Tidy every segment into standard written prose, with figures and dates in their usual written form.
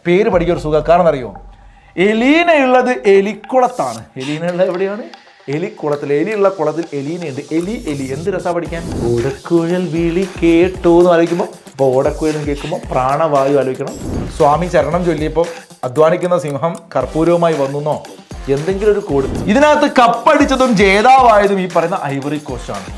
പേര് പഠിക്കുക ഒരു സുഖം. കാരണം അറിയോ, എലീനയുള്ളത് എലിക്കുളത്താണ്. എലീനയുള്ളത് എവിടെയാണ്? എലിക്കുളത്തിൽ. എലിയുള്ള കുളത്തിൽ എലീനയുണ്ട്. എലി എന്ത് രസാ പഠിക്കാൻ. ഓടക്കുഴൽ വിളി കേട്ടോ എന്ന് ആലോചിക്കുമ്പോൾ, അപ്പോൾ ഓടക്കുഴൽ എന്ന് കേൾക്കുമ്പോൾ പ്രാണവായു ആലോചിക്കണം. സ്വാമി ചരണം ചൊല്ലിയപ്പോൾ അധ്വാനിക്കുന്ന സിംഹം കർപ്പൂരവുമായി വന്നോ, എന്തെങ്കിലും ഒരു കോഡ്. ഇതിനകത്ത് കപ്പടിച്ചതും ജേതാവായതും ഈ പറയുന്ന ഐവറി കോസ്റ്റാണ്.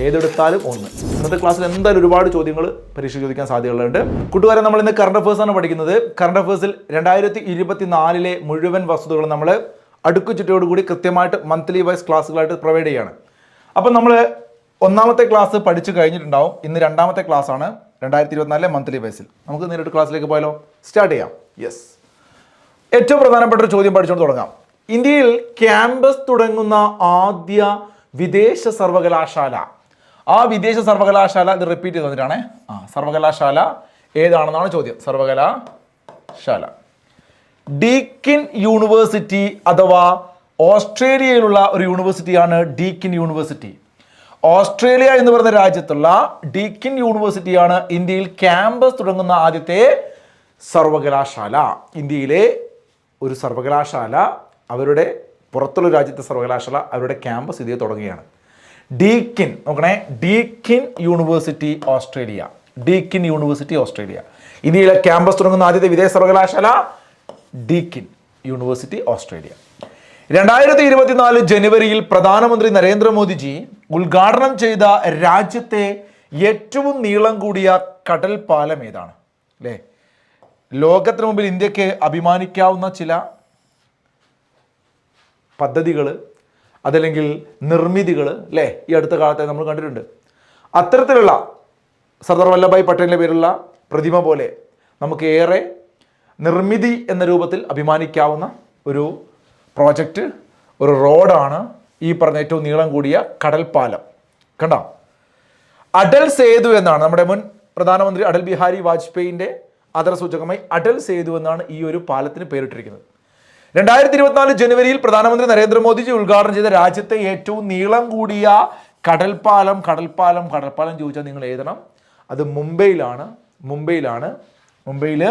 ഏതെടുത്താലും ഒന്ന്. ഇന്നത്തെ ക്ലാസ്സിൽ എന്തായാലും ഒരുപാട് ചോദ്യങ്ങൾ പരീക്ഷ ചോദിക്കാൻ സാധ്യതകളുണ്ട്. കൂട്ടുകാരെ, നമ്മൾ ഇന്ന് കറണ്ട് അഫേഴ്സ് ആണ് പഠിക്കുന്നത്. കറണ്ട് അഫേഴ്സിൽ 2024 മുഴുവൻ വസ്തുതകൾ നമ്മൾ അടുക്കു ചുറ്റോടുകൂടി കൃത്യമായിട്ട് മന്ത്ലി വൈസ് ക്ലാസ്സുകളായിട്ട് പ്രൊവൈഡ് ചെയ്യാണ്. അപ്പം നമ്മൾ ഒന്നാമത്തെ ക്ലാസ് പഠിച്ചു കഴിഞ്ഞിട്ടുണ്ടാവും. ഇന്ന് രണ്ടാമത്തെ ക്ലാസ് ആണ് 2024 മന്ത്ലി വൈസിൽ. നമുക്ക് നേരിട്ട് ക്ലാസ്സിലേക്ക് പോയാലോ? സ്റ്റാർട്ട് ചെയ്യാം. യെസ്, ഏറ്റവും പ്രധാനപ്പെട്ട ഒരു ചോദ്യം പഠിച്ചുകൊണ്ട് തുടങ്ങാം. ഇന്ത്യയിൽ ക്യാമ്പസ് തുടങ്ങുന്ന ആദ്യ വിദേശ സർവകലാശാല. ആ വിദേശ സർവകലാശാല ഇത് റിപ്പീറ്റ് ചെയ്ത് തന്നിട്ടാണ്. സർവകലാശാല ഏതാണെന്നാണ് ചോദ്യം. സർവകലാശാല ഡീക്കിൻ യൂണിവേഴ്സിറ്റി അഥവാ ഓസ്ട്രേലിയയിലുള്ള ഒരു യൂണിവേഴ്സിറ്റിയാണ് ഡീക്കിൻ യൂണിവേഴ്സിറ്റി. ഓസ്ട്രേലിയ എന്ന് പറയുന്ന രാജ്യത്തുള്ള ഡീക്കിൻ യൂണിവേഴ്സിറ്റിയാണ് ഇന്ത്യയിൽ ക്യാമ്പസ് തുടങ്ങുന്ന ആദ്യത്തെ സർവകലാശാല. ഇന്ത്യയിലെ ഒരു സർവകലാശാല, അവരുടെ പുറത്തുള്ള രാജ്യത്തെ സർവകലാശാല അവരുടെ ക്യാമ്പസ് ഇതേ തുടങ്ങുകയാണ്. ഡീക്കിൻ നോക്കണേ, Deakin university Australia. Deakin university Australia. ഇന്ത്യയിലെ ക്യാമ്പസ് തുടങ്ങുന്ന ആദ്യത്തെ വിദേശ സർവകലാശാല ഡീക്കിൻ യൂണിവേഴ്സിറ്റി ഓസ്ട്രേലിയ. 2024 ജനുവരിയിൽ പ്രധാനമന്ത്രി നരേന്ദ്രമോദിജി ഉദ്ഘാടനം ചെയ്ത രാജ്യത്തെ ഏറ്റവും നീളം കൂടിയ കടൽ പാലം ഏതാണ്? അല്ലേ, ലോകത്തിന് മുമ്പിൽ ഇന്ത്യക്ക് അഭിമാനിക്കാവുന്ന ചില പദ്ധതികൾ, അതല്ലെങ്കിൽ നിർമ്മിതികൾ, അല്ലേ, ഈ അടുത്ത കാലത്തെ നമ്മൾ കണ്ടിട്ടുണ്ട്. അത്തരത്തിലുള്ള സർദാർ വല്ലഭായ് പട്ടേലിൻ്റെ പേരുള്ള പ്രതിമ പോലെ നമുക്ക് ഏറെ നിർമ്മിതി എന്ന രൂപത്തിൽ അഭിമാനിക്കാവുന്ന ഒരു പ്രോജക്റ്റ്, ഒരു റോഡാണ് ഈ പറഞ്ഞ ഏറ്റവും നീളം കൂടിയ കടൽപ്പാലം. കണ്ടോ, അടൽ സേതു എന്നാണ് നമ്മുടെ മുൻ പ്രധാനമന്ത്രി അടൽ ബിഹാരി വാജ്പേയിൻ്റെ ആദരസൂചകമായി അടൽ സേതു എന്നാണ് ഈ ഒരു പാലത്തിന് പേരിട്ടിരിക്കുന്നത്. 2024 ജനുവരിയിൽ പ്രധാനമന്ത്രി നരേന്ദ്രമോദിജി ഉദ്ഘാടനം ചെയ്ത രാജ്യത്തെ ഏറ്റവും നീളം കൂടിയ കടൽപ്പാലം ചോദിച്ചാൽ നിങ്ങൾ എഴുതണം. അത് മുംബൈയിലാണ്. മുംബൈയിൽ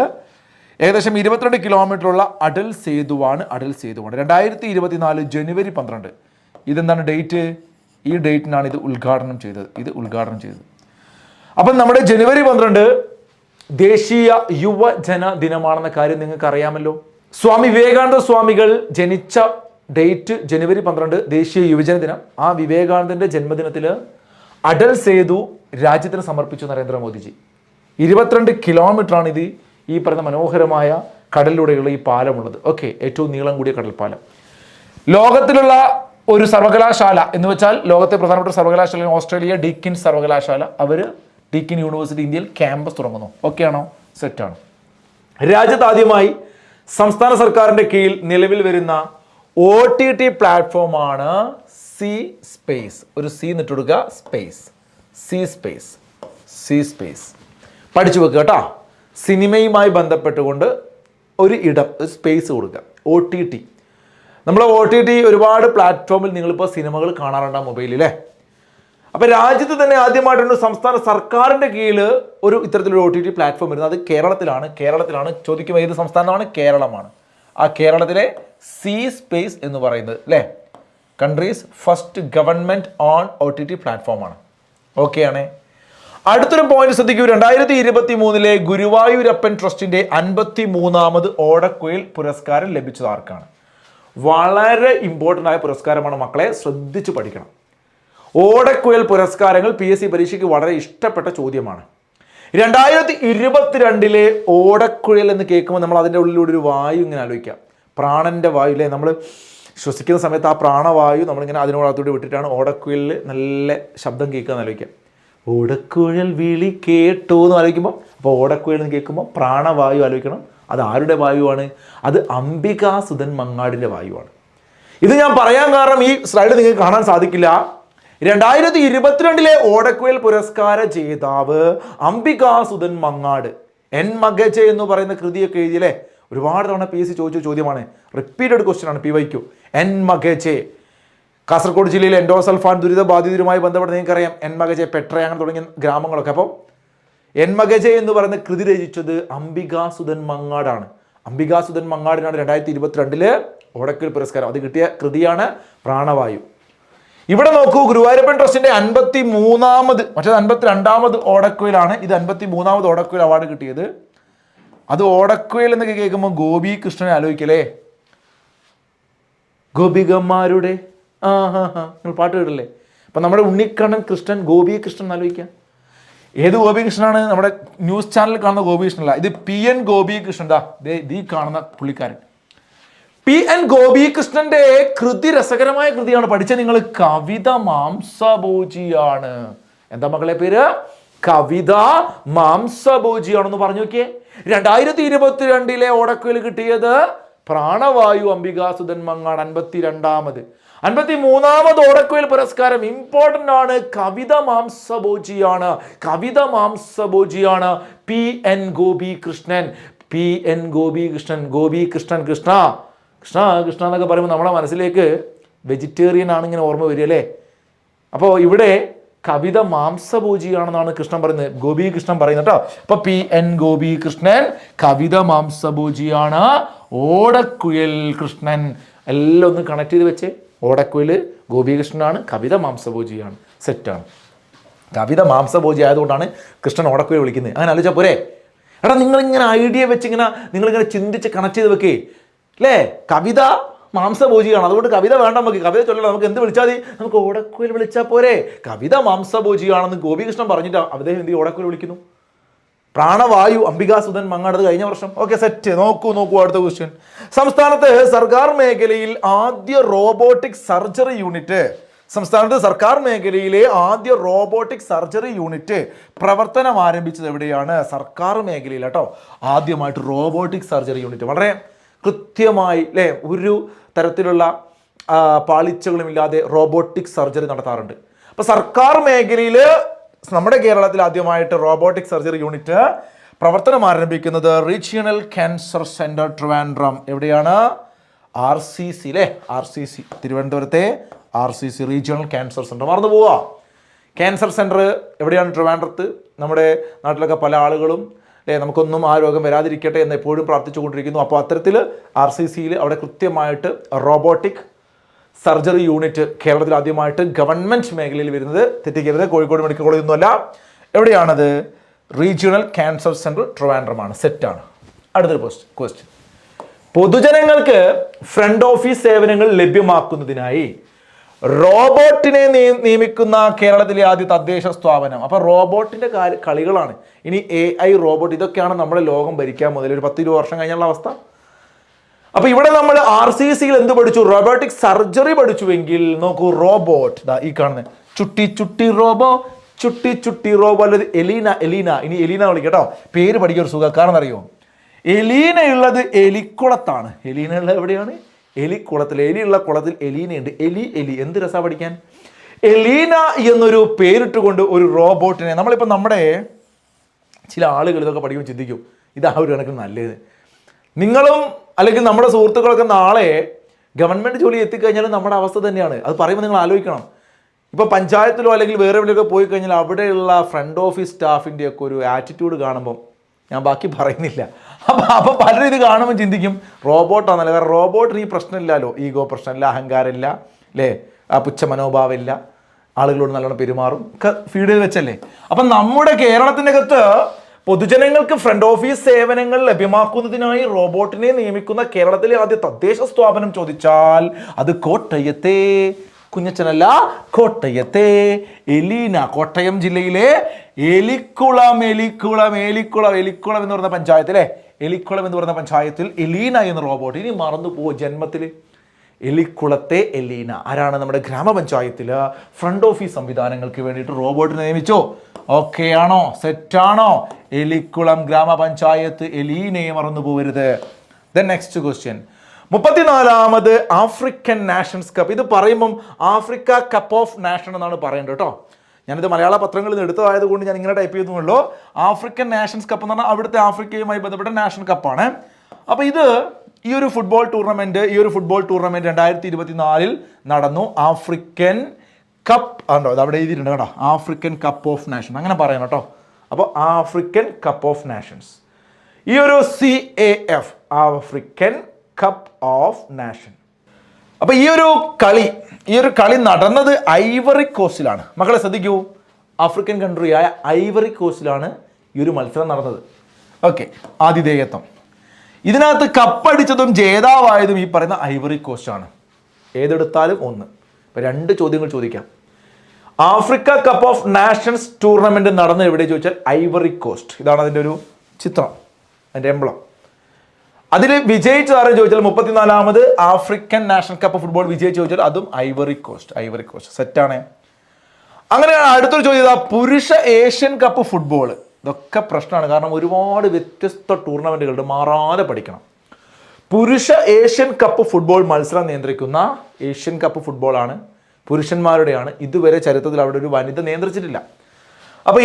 ഏകദേശം 22 കിലോമീറ്ററുള്ള അടൽ സേതുവാണ്. 2024 ജനുവരി 12. ഇതെന്താണ് ഡേറ്റ്? ഈ ഡേറ്റിനാണ് ഇത് ഉദ്ഘാടനം ചെയ്തത്. അപ്പം നമ്മുടെ ജനുവരി 12 ദേശീയ യുവജന ദിനമാണെന്ന കാര്യം നിങ്ങൾക്ക് അറിയാമല്ലോ. സ്വാമി വിവേകാനന്ദ സ്വാമികൾ ജനിച്ച ഡേറ്റ് ജനുവരി 12, ദേശീയ യുവജന ദിനം. ആ വിവേകാനന്ദൻ്റെ ജന്മദിനത്തിൽ അടൽ സേതു രാജ്യത്തിന് സമർപ്പിച്ചു നരേന്ദ്രമോദിജി. 22 കിലോമീറ്ററാണ് ഇത് ഈ പറയുന്ന മനോഹരമായ കടലിലൂടെയുള്ള ഈ പാലമുള്ളത്. ഓക്കെ, ഏറ്റവും നീളം കൂടിയ കടൽപ്പാലം. ലോകത്തിലുള്ള ഒരു സർവകലാശാല എന്ന് വെച്ചാൽ ലോകത്തെ പ്രധാനപ്പെട്ട സർവകലാശാല ഓസ്ട്രേലിയ ഡീക്കിൻ സർവകലാശാല. അവർ ഡീക്കിൻ യൂണിവേഴ്സിറ്റി ഇന്ത്യയിൽ ക്യാമ്പസ് തുടങ്ങുന്നു. ഓക്കെ ആണോ? സെറ്റാണ്. രാജ്യത്ത് ആദ്യമായി സംസ്ഥാന സർക്കാരിൻ്റെ കീഴിൽ നിലവിൽ വരുന്ന OTT പ്ലാറ്റ്ഫോമാണ് സി സ്പേസ്. ഒരു സി എന്നിട്ട് കൊടുക്കുക, സ്പേസ്. സി സ്പേസ് പഠിച്ചു വെക്കുക കേട്ടോ. സിനിമയുമായി ബന്ധപ്പെട്ടുകൊണ്ട് ഒരു സ്പേസ് കൊടുക്കുക. OTT. നമ്മൾ OTT ഒരുപാട് പ്ലാറ്റ്ഫോമിൽ നിങ്ങളിപ്പോൾ സിനിമകൾ കാണാറുണ്ടാകും മൊബൈലിൽ, അല്ലേ? അപ്പോൾ രാജ്യത്ത് തന്നെ ആദ്യമായിട്ടുണ്ട് സംസ്ഥാന സർക്കാരിൻ്റെ കീഴിൽ ഒരു ഇത്തരത്തിലൊരു OTT പ്ലാറ്റ്ഫോം വരുന്നത്. അത് കേരളത്തിലാണ്. ചോദിക്കുമ്പോൾ ഏത് സംസ്ഥാനമാണ്? കേരളമാണ്. ആ കേരളത്തിലെ സി സ്പേസ് എന്ന് പറയുന്നത്, അല്ലേ, countries first government on OTT പ്ലാറ്റ്ഫോമാണ്. ഓക്കെ ആണേ. അടുത്തൊരു പോയിന്റ് ശ്രദ്ധിക്കൂ. 2023 ഗുരുവായൂരപ്പൻ ട്രസ്റ്റിൻ്റെ 53ാമത് ഓടക്കുഴൽ പുരസ്കാരം ലഭിച്ചത് ആർക്കാണ്? വളരെ ഇമ്പോർട്ടൻ്റ് ആയ പുരസ്കാരമാണ് മക്കളെ, ശ്രദ്ധിച്ച് പഠിക്കണം. ഓടക്കുഴൽ പുരസ്കാരങ്ങൾ PSC പരീക്ഷയ്ക്ക് വളരെ ഇഷ്ടപ്പെട്ട ചോദ്യമാണ്. 2022 ഓടക്കുഴൽ എന്ന് കേൾക്കുമ്പോൾ നമ്മൾ അതിൻ്റെ ഉള്ളിലൂടെ ഒരു വായു ഇങ്ങനെ ആലോചിക്കാം. പ്രാണൻ്റെ വായു, അല്ലേ? നമ്മൾ ശ്വസിക്കുന്ന സമയത്ത് ആ പ്രാണവായു നമ്മളിങ്ങനെ അതിനോടത്തോടെ വിട്ടിട്ടാണ് ഓടക്കുഴലിൽ നല്ല ശബ്ദം കേൾക്കുക എന്ന് ആലോചിക്കാം. ഓടക്കുഴൽ വിളി കേട്ടോ എന്ന് ആലോചിക്കുമ്പോൾ, അപ്പോൾ ഓടക്കുഴൽ എന്ന് കേൾക്കുമ്പോൾ പ്രാണവായു ആലോചിക്കണം. അത് ആരുടെ വായുവാണ്? അത് അംബികാസുധൻ മങ്ങാടിൻ്റെ വായുവാണ്. ഇത് ഞാൻ പറയാൻ കാരണം ഈ സ്ലൈഡ് നിങ്ങൾക്ക് കാണാൻ സാധിക്കില്ല. 2022 ഓടക്കുഴൽ പുരസ്കാര ജേതാവ് അംബികാസുധൻ മങ്ങാട്. എൻ മകജെ എന്ന് പറയുന്ന കൃതിയൊക്കെ എഴുതിയല്ലേ, ഒരുപാട് തവണ PSC ചോദിച്ച ചോദ്യമാണ്. റിപ്പീറ്റഡ് ക്വസ്റ്റ്യൻ ആണ് PYQ. എൻ മകജെ കാസർഗോഡ് ജില്ലയിലെ എൻഡോസൾഫാൻ ദുരിതബാധിതരുമായി ബന്ധപ്പെട്ട് നിങ്ങൾക്കറിയാം. എൻ മകജെ, പെട്ര, അങ്ങനെ തുടങ്ങിയ ഗ്രാമങ്ങളൊക്കെ. അപ്പോൾ എൻ മകജെ എന്ന് പറയുന്ന കൃതി രചിച്ചത് അംബികാസുധൻ മങ്ങാടാണ്. അംബികാസുധൻ മങ്ങാടിനാണ് 2022 ഓടക്കുഴൽ പുരസ്കാരം. അത് കിട്ടിയ കൃതിയാണ് പ്രാണവായു. ഇവിടെ നോക്കൂ, ഗുരുവായൂരപ്പൻ ട്രസ്റ്റിന്റെ 53ാമത്, മറ്റേത് 52ാമത് ഓടക്കുഴലാണ്. ഇത് 53ാമത് ഓടക്കുഴൽ അവാർഡ് കിട്ടിയത്. അത് ഓടക്കുഴൽ എന്നൊക്കെ കേൾക്കുമ്പോൾ ഗോപി കൃഷ്ണനെ ആലോചിക്കലേ, ഗോപികന്മാരുടെ നിങ്ങൾ പാട്ട് കേട്ടില്ലേ? അപ്പം നമ്മുടെ ഉണ്ണിക്കണ്ണൻ കൃഷ്ണൻ, ഗോപി കൃഷ്ണൻ ആലോചിക്കാം. ഏത് ഗോപികൃഷ്ണനാണ്? നമ്മുടെ ന്യൂസ് ചാനലിൽ കാണുന്ന ഗോപികൃഷ്ണനല്ല, ഇത് PN ഗോപികൃഷ്ണൻ. ഈ കാണുന്ന പുള്ളിക്കാരൻ PN ഗോപികൃഷ്ണന്റെ കൃതി രസകരമായ കൃതിയാണ്. പഠിച്ച നിങ്ങൾ, കവിത മാംസഭോജിയാണ്. എന്താ മക്കളെ പേര്? കവിത മാംസഭോജിയാണെന്ന് പറഞ്ഞു നോക്കിയേ. 2022 ഓടക്കുഴൽ കിട്ടിയത് പ്രാണവായു അംബികാസുധൻ മങ്ങാട് 52ാമത്. 53ാമത് ഓടക്കുഴൽ പുരസ്കാരം ഇമ്പോർട്ടൻ്റ് ആണ്. കവിത മാംസഭോജിയാണ്. കവിത മാംസഭോജിയാണ് PN ഗോപികൃഷ്ണൻ. PN ഗോപികൃഷ്ണൻ. ഗോപികൃഷ്ണൻ കൃഷ്ണ കൃഷ്ണ കൃഷ്ണ എന്നൊക്കെ പറയുമ്പോൾ നമ്മുടെ മനസ്സിലേക്ക് വെജിറ്റേറിയൻ ആണ് ഇങ്ങനെ ഓർമ്മ വരിക അല്ലേ? അപ്പോൾ ഇവിടെ കവിത മാംസഭോജിയാണെന്നാണ് കൃഷ്ണൻ പറയുന്നത്, ഗോപികൃഷ്ണൻ പറയുന്നത് കേട്ടോ. അപ്പൊ PN ഗോപികൃഷ്ണൻ കവിത മാംസഭോജിയാണ്. ഓടക്കുഴൽ കൃഷ്ണൻ എല്ലാം ഒന്ന് കണക്ട് ചെയ്ത് വെച്ചേ. ഓടക്കുഴൽ ഗോപികൃഷ്ണനാണ്, കവിത മാംസഭോജിയാണ്. സെറ്റാണ്. കവിത മാംസഭോജി ആയതുകൊണ്ടാണ് കൃഷ്ണൻ ഓടക്കുഴൽ വിളിക്കുന്നത്. അങ്ങനെ ആലോചിച്ചാൽ പോരെ? എടാ, നിങ്ങളിങ്ങനെ ഐഡിയ വെച്ച് നിങ്ങളിങ്ങനെ ചിന്തിച്ച് കണക്ട് ചെയ്ത് വെക്കേ അല്ലേ? കവിത മാംസഭോജിയാണ്, അതുകൊണ്ട് കവിത വേണ്ട, നമുക്ക് കവിത ചൊല്ലണം, നമുക്ക് എന്ത് വിളിച്ചാൽ മതി? നമുക്ക് ഓടക്കുഴൽ വിളിച്ചാൽ പോരെ? കവിത മാംസഭോജിയാണെന്ന് ഗോപികൃഷ്ണൻ പറഞ്ഞിട്ട് അദ്ദേഹം എന്ത് ഓടക്കുഴൽ വിളിക്കുന്നു? പ്രാണവായു അംബികാസുധൻ മങ്ങാട് കഴിഞ്ഞ വർഷം. Okay, set. നോക്കൂ അടുത്ത ക്വസ്റ്റ്യൻ. സംസ്ഥാനത്ത് സർക്കാർ മേഖലയിൽ ആദ്യ റോബോട്ടിക് സർജറി യൂണിറ്റ് പ്രവർത്തനം ആരംഭിച്ചത് എവിടെയാണ്? സർക്കാർ മേഖലയിൽ കേട്ടോ, ആദ്യമായിട്ട് റോബോട്ടിക് സർജറി യൂണിറ്റ്. വളരെ കൃത്യമായി അല്ലേ, ഒരു തരത്തിലുള്ള പാളിച്ചകളുമില്ലാതെ റോബോട്ടിക് സർജറി നടത്താറുണ്ട്. അപ്പോൾ സർക്കാർ മേഖലയിൽ നമ്മുടെ കേരളത്തിൽ ആദ്യമായിട്ട് റോബോട്ടിക് സർജറി യൂണിറ്റ് പ്രവർത്തനം ആരംഭിക്കുന്നത് റീജിയണൽ ക്യാൻസർ സെൻറ്റർ ട്രിവാൻഡ്രം. എവിടെയാണ്? RCC അല്ലേ? RCC, തിരുവനന്തപുരത്തെ RCC റീജിയണൽ ക്യാൻസർ സെൻറ്റർ. മറന്നു പോവാ. ക്യാൻസർ സെൻറ്റർ എവിടെയാണ്? ട്രിവാൻഡ്രത്ത്. നമ്മുടെ നാട്ടിലൊക്കെ പല ആളുകളും അല്ലേ, നമുക്കൊന്നും ആ രോഗം വരാതിരിക്കട്ടെ എന്ന് എപ്പോഴും പ്രാർത്ഥിച്ചുകൊണ്ടിരിക്കുന്നു. അപ്പോൾ അത്തരത്തിൽ RCCയിൽ അവിടെ കൃത്യമായിട്ട് റോബോട്ടിക് സർജറി യൂണിറ്റ് കേരളത്തിൽ ആദ്യമായിട്ട് ഗവൺമെൻറ് മേഖലയിൽ വരുന്നത്. തെറ്റിക്കരുത്, കോഴിക്കോട് മെഡിക്കൽ കോളേജ് ഒന്നുമല്ല. എവിടെയാണത്? റീജിയണൽ ക്യാൻസർ സെൻറ്റർ ട്രിവാൻഡ്രമാണ്. സെറ്റാണ്. അടുത്തൊരു ക്വസ്റ്റ്യൻ. പൊതുജനങ്ങൾക്ക് ഫ്രണ്ട് ഓഫീസ് സേവനങ്ങൾ ലഭ്യമാക്കുന്നതിനായി റോബോട്ടിനെ നിയമിക്കുന്ന കേരളത്തിലെ ആദ്യ തദ്ദേശ സ്ഥാപനം. അപ്പോൾ റോബോട്ടിൻ്റെ കളികളാണ്. ഇനി AI റോബോട്ട്, ഇതൊക്കെയാണ് നമ്മുടെ ലോകം ഭരിക്കാൻ മുതൽ ഒരു 10-20 വർഷം കഴിഞ്ഞുള്ള അവസ്ഥ. അപ്പോൾ ഇവിടെ നമ്മൾ RCCയിൽ എന്ത് പഠിച്ചു? റോബോട്ടിക് സർജറി പഠിച്ചുവെങ്കിൽ നോക്കൂ, റോബോട്ട് ഈ കാണുന്നത് ചുട്ടി ചുട്ടി റോബോ അല്ലത് എലീന. ഇനി എലീന വിളിക്കട്ടോ, പേര് പഠിക്കാൻ ഒരു സുഖം. കാരണം അറിയോ, എലീന ഉള്ളത് എലിക്കുളത്താണ്. എലീന ഉള്ളത് എവിടെയാണ്? എലിക്കുളത്തിൽ. എലിയുള്ള കുളത്തിൽ എലീനയുണ്ട്. എലി എന്ത് രസമാണ് പഠിക്കാൻ. എലീന എന്നൊരു പേരിട്ടുകൊണ്ട് ഒരു റോബോട്ടിനെ നമ്മളിപ്പോൾ നമ്മുടെ ചില ആളുകൾ ഇതൊക്കെ പഠിക്കുമ്പോൾ ചിന്തിക്കും, ഇതാ ഒരു കണക്കിന് നല്ലത്. നിങ്ങളും അല്ലെങ്കിൽ നമ്മുടെ സുഹൃത്തുക്കളൊക്കെ നാളെ ഗവൺമെൻറ് ജോലി എത്തിക്കഴിഞ്ഞാലും നമ്മുടെ അവസ്ഥ തന്നെയാണ്. അത് പറയുമ്പോൾ നിങ്ങൾ ആലോചിക്കണം. ഇപ്പോൾ പഞ്ചായത്തിലോ അല്ലെങ്കിൽ വേറെ എവിടെയൊക്കെ പോയി കഴിഞ്ഞാൽ അവിടെയുള്ള ഫ്രണ്ട് ഓഫീസ് സ്റ്റാഫിൻ്റെയൊക്കെ ഒരു ആറ്റിറ്റ്യൂഡ് കാണുമ്പം ഞാൻ ബാക്കി പറയുന്നില്ല. അപ്പോൾ പലരും ഇത് കാണുമ്പോൾ ചിന്തിക്കും റോബോട്ടാണല്ലോ. കാരണം റോബോട്ടിന് ഈ പ്രശ്നമില്ലല്ലോ, ഈഗോ പ്രശ്നമില്ല, അഹങ്കാരമില്ല അല്ലേ, ആ പുച്ഛ മനോഭാവമില്ല, ആളുകളോട് നല്ലോണം പെരുമാറും, ഒക്കെ ഫീഡ് ചെയ്ത് വെച്ചല്ലേ. അപ്പം നമ്മുടെ കേരളത്തിൻ്റെ അകത്ത് പൊതുജനങ്ങൾക്ക് ഫ്രണ്ട് ഓഫീസ് സേവനങ്ങൾ ലഭ്യമാക്കുന്നതിനായി റോബോട്ടിനെ നിയമിക്കുന്ന കേരളത്തിലെ ആദ്യ തദ്ദേശ സ്ഥാപനം ചോദിച്ചാൽ അത് കോട്ടയത്തെ, കുഞ്ഞച്ചനല്ല, കോട്ടയത്തെ എലീന. കോട്ടയം ജില്ലയിലെ എലിക്കുളം എന്ന് പറയുന്ന പഞ്ചായത്ത് അല്ലേ, എലിക്കുളം എന്ന് പറയുന്ന പഞ്ചായത്തിൽ എലീന എന്ന റോബോട്ട്. ഇനി മറന്നു പോവോ ജന്മത്തിൽ? എലിക്കുളത്തെ എലീന ആരാണ്? നമ്മുടെ ഗ്രാമപഞ്ചായത്തിൽ ഫ്രണ്ട് ഓഫീസ് സംവിധാനങ്ങൾക്ക് വേണ്ടിയിട്ട് റോബോട്ടിനെ നിയമിച്ചോ? ഓക്കെ ആണോ? സെറ്റാണോ? എലിക്കുളം ഗ്രാമപഞ്ചായത്ത് എലീനയെ മറന്നു പോകരുത്. Then next question. 34ാമത് ആഫ്രിക്കൻ നാഷൻസ് കപ്പ്. ഇത് പറയുമ്പം ആഫ്രിക്ക കപ്പ് ഓഫ് നാഷൻ എന്നാണ് പറയേണ്ടത് കേട്ടോ. ഞാനിത് മലയാള പത്രങ്ങളിൽ നിന്ന് എടുത്തതായതുകൊണ്ട് ഞാൻ ഇങ്ങനെ ടൈപ്പ് ചെയ്തുള്ളൂ. ആഫ്രിക്കൻ നാഷൻസ് കപ്പ് എന്ന് പറഞ്ഞാൽ അവിടുത്തെ ആഫ്രിക്കയുമായി ബന്ധപ്പെട്ട നാഷണൽ കപ്പാണ്. അപ്പോൾ ഇത് ഈ ഒരു ഫുട്ബോൾ ടൂർണമെൻറ്റ് 2024 നടന്നു. ആഫ്രിക്കൻ കപ്പ് ഉണ്ടോ? അത് അവിടെ എഴുതിയിട്ടുണ്ട് കേട്ടോ, ആഫ്രിക്കൻ കപ്പ് ഓഫ് നാഷൻ അങ്ങനെ പറയണം കേട്ടോ. അപ്പോൾ ആഫ്രിക്കൻ കപ്പ് ഓഫ് നാഷൻസ് ഈ ഒരു CAF African cup of nation. അപ്പൊ ഈ ഒരു കളി നടന്നത് ഐവറി കോസ്റ്റിലാണ്. മക്കളെ ശ്രദ്ധിക്കൂ, ആഫ്രിക്കൻ കൺട്രിയായ ഐവറി കോസ്റ്റിലാണ് ഈ ഒരു മത്സരം നടന്നത്. ഓക്കെ, ആതിഥേയത്വം. ഇതിനകത്ത് കപ്പടിച്ചതും ജേതാവായതും ഈ പറയുന്ന ഐവറി കോസ്റ്റ് ആണ്. ഏതെടുത്താലും ഒന്ന്. ഇപ്പൊ 2 ചോദ്യങ്ങൾ ചോദിക്കാം. Africa cup of nations tournament നടന്നത് എവിടെ ചോദിച്ചാൽ ഐവറി കോസ്റ്റ്. ഇതാണ് അതിൻ്റെ ഒരു ചിത്രം, അതിൻ്റെ എംബ്ലം. അതിൽ വിജയിച്ചതാരെന്ന് ചോദിച്ചാൽ 34ാമത് ആഫ്രിക്കൻ നാഷണൽ കപ്പ് ഫുട്ബോൾ വിജയിച്ച് ചോദിച്ചാൽ അതും ഐവറി കോസ്റ്റ്. സെറ്റാണ്. അങ്ങനെയാണ് അടുത്തൊരു ചോദ്യം, പുരുഷ ഏഷ്യൻ കപ്പ് ഫുട്ബോൾ. ഇതൊക്കെ പ്രശ്നമാണ്, കാരണം ഒരുപാട് വ്യത്യസ്ത ടൂർണമെന്റുകളുണ്ട്, മാറാതെ പഠിക്കണം. പുരുഷ ഏഷ്യൻ കപ്പ് ഫുട്ബോൾ മത്സരം നിയന്ത്രിക്കുന്ന ഏഷ്യൻ കപ്പ് ഫുട്ബോളാണ്, പുരുഷന്മാരുടെയാണ്. ഇതുവരെ ചരിത്രത്തിൽ അവിടെ ഒരു വനിത നിയന്ത്രിച്ചിട്ടില്ല. അപ്പൊ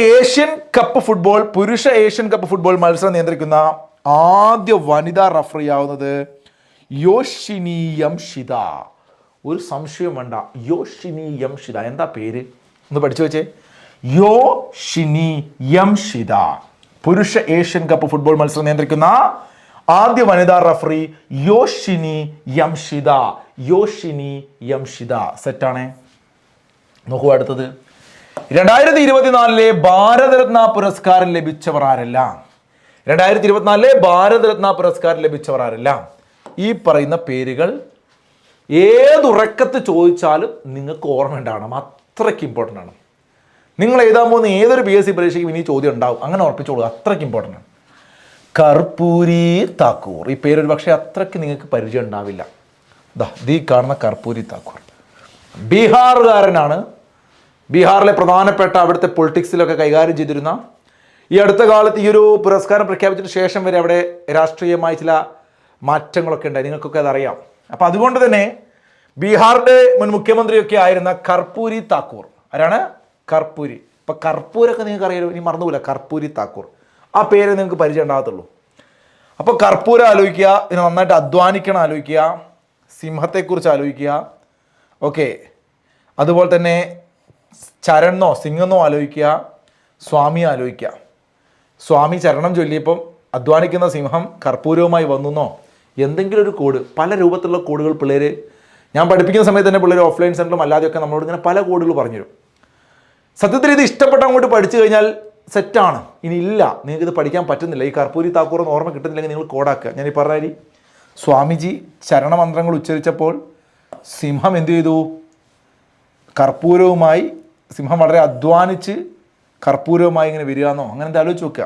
പുരുഷ ഏഷ്യൻ കപ്പ് ഫുട്ബോൾ മത്സരം നിയന്ത്രിക്കുന്ന ആദ്യ വനിതാ റഫറി ആവുന്നത് യോഷിനി യംഷിത. ഒരു സംശയം വേണ്ട, യോഷിനി യംഷിത. എന്താ പേര് ഒന്ന് പഠിച്ചു വെച്ചേ. യോഷിനി യംഷിത. പുരുഷ ഏഷ്യൻ കപ്പ് ഫുട്ബോൾ മത്സരം നിയന്ത്രിക്കുന്ന ആദ്യ വനിതാ റഫറി യോഷിനി യംഷിത. സെറ്റാണ്. നോക്കൂ അടുത്തത്. 2024 ഭാരതരത്ന പുരസ്കാരം ലഭിച്ചവർ ആരെല്ലാം? 2024 ഭാരതരത്ന പുരസ്കാരം ലഭിച്ചവർ ആരെല്ലാം? ഈ പറയുന്ന പേരുകൾ ഏതുറക്കത്ത് ചോദിച്ചാലും നിങ്ങൾക്ക് ഓർമ്മ ഉണ്ടാവണം, അത്രയ്ക്ക് ഇമ്പോർട്ടൻ്റ് ആണ്. നിങ്ങൾ എഴുതാൻ പോകുന്ന ഏതൊരു PSC പരീക്ഷയ്ക്കും ഇനി ചോദ്യം ഉണ്ടാവും, അങ്ങനെ ഉറപ്പിച്ചോളൂ, അത്രയ്ക്ക് ഇമ്പോർട്ടൻ്റ് ആണ്. കർപ്പൂരി താക്കൂർ. ഈ പേരൊരു പക്ഷേ അത്രയ്ക്ക് നിങ്ങൾക്ക് പരിചയം ഉണ്ടാവില്ല. ഈ കാണുന്ന കർപ്പൂരി താക്കൂർ ബീഹാറുകാരനാണ്. ബീഹാറിലെ പ്രധാനപ്പെട്ട അവിടുത്തെ പൊളിറ്റിക്സിലൊക്കെ കൈകാര്യം ചെയ്തിരുന്ന, ഈ അടുത്ത കാലത്ത് ഈ ഒരു പുരസ്കാരം പ്രഖ്യാപിച്ചതിന് ശേഷം വരെ അവിടെ രാഷ്ട്രീയമായ ചില മാറ്റങ്ങളൊക്കെ ഉണ്ടായി, നിങ്ങൾക്കൊക്കെ അതറിയാം. അപ്പം അതുകൊണ്ട് തന്നെ ബീഹാറിൻ്റെ മുൻ മുഖ്യമന്ത്രിയൊക്കെ ആയിരുന്ന കർപ്പൂരി താക്കൂർ. ആരാണ്? കർപ്പൂരി. ഇപ്പം കർപ്പൂരൊക്കെ നിങ്ങൾക്ക് അറിയാലോ, ഇനി മറന്നുപോല. കർപ്പൂരി താക്കൂർ, ആ പേര് നിങ്ങൾക്ക് പരിചയം ഉണ്ടാകത്തുള്ളൂ. അപ്പോൾ കർപ്പൂരം ആലോചിക്കുക, ഇതിനെ നന്നായിട്ട് അധ്വാനിക്കണം ആലോചിക്കുക, സിംഹത്തെക്കുറിച്ച് ആലോചിക്കുക. ഓക്കെ, അതുപോലെ തന്നെ ചരണെന്നോ സിംഹെന്നോ ആലോചിക്കുക, സ്വാമി ആലോചിക്കുക. സ്വാമി ചരണം ചൊല്ലിയപ്പം അധ്വാനിക്കുന്ന സിംഹം കർപ്പൂരവുമായി വന്നുവെന്നോ എന്തെങ്കിലും ഒരു കോഡ്, പല രൂപത്തിലുള്ള കോഡുകൾ പിള്ളേർ, ഞാൻ പഠിപ്പിക്കുന്ന സമയത്ത് തന്നെ പിള്ളേർ ഓഫ്ലൈൻ സെൻറ്ററിലും അല്ലാതെയൊക്കെ നമ്മളോട് ഇങ്ങനെ പല കോഡുകൾ പറഞ്ഞുതരും. സത്യത്തിൽ ഇത് ഇഷ്ടപ്പെട്ട അങ്ങോട്ട് പഠിച്ചു കഴിഞ്ഞാൽ സെറ്റാണ്. ഇനി ഇല്ല, നിങ്ങൾക്കിത് പഠിക്കാൻ പറ്റുന്നില്ല, ഈ കർപ്പൂരി താക്കൂർ എന്ന് ഓർമ്മ കിട്ടുന്നില്ലെങ്കിൽ നിങ്ങൾ കോഡാക്കുക. ഞാൻ ഈ പറഞ്ഞ സ്വാമിജി ചരണമന്ത്രങ്ങൾ ഉച്ചരിച്ചപ്പോൾ സിംഹം എന്തു ചെയ്തു? കർപ്പൂരവുമായി, സിംഹം വളരെ അധ്വാനിച്ച് കർപ്പൂരവുമായി ഇങ്ങനെ വരികയെന്നോ അങ്ങനെ എന്താ ആലോചിച്ച് നോക്കുക.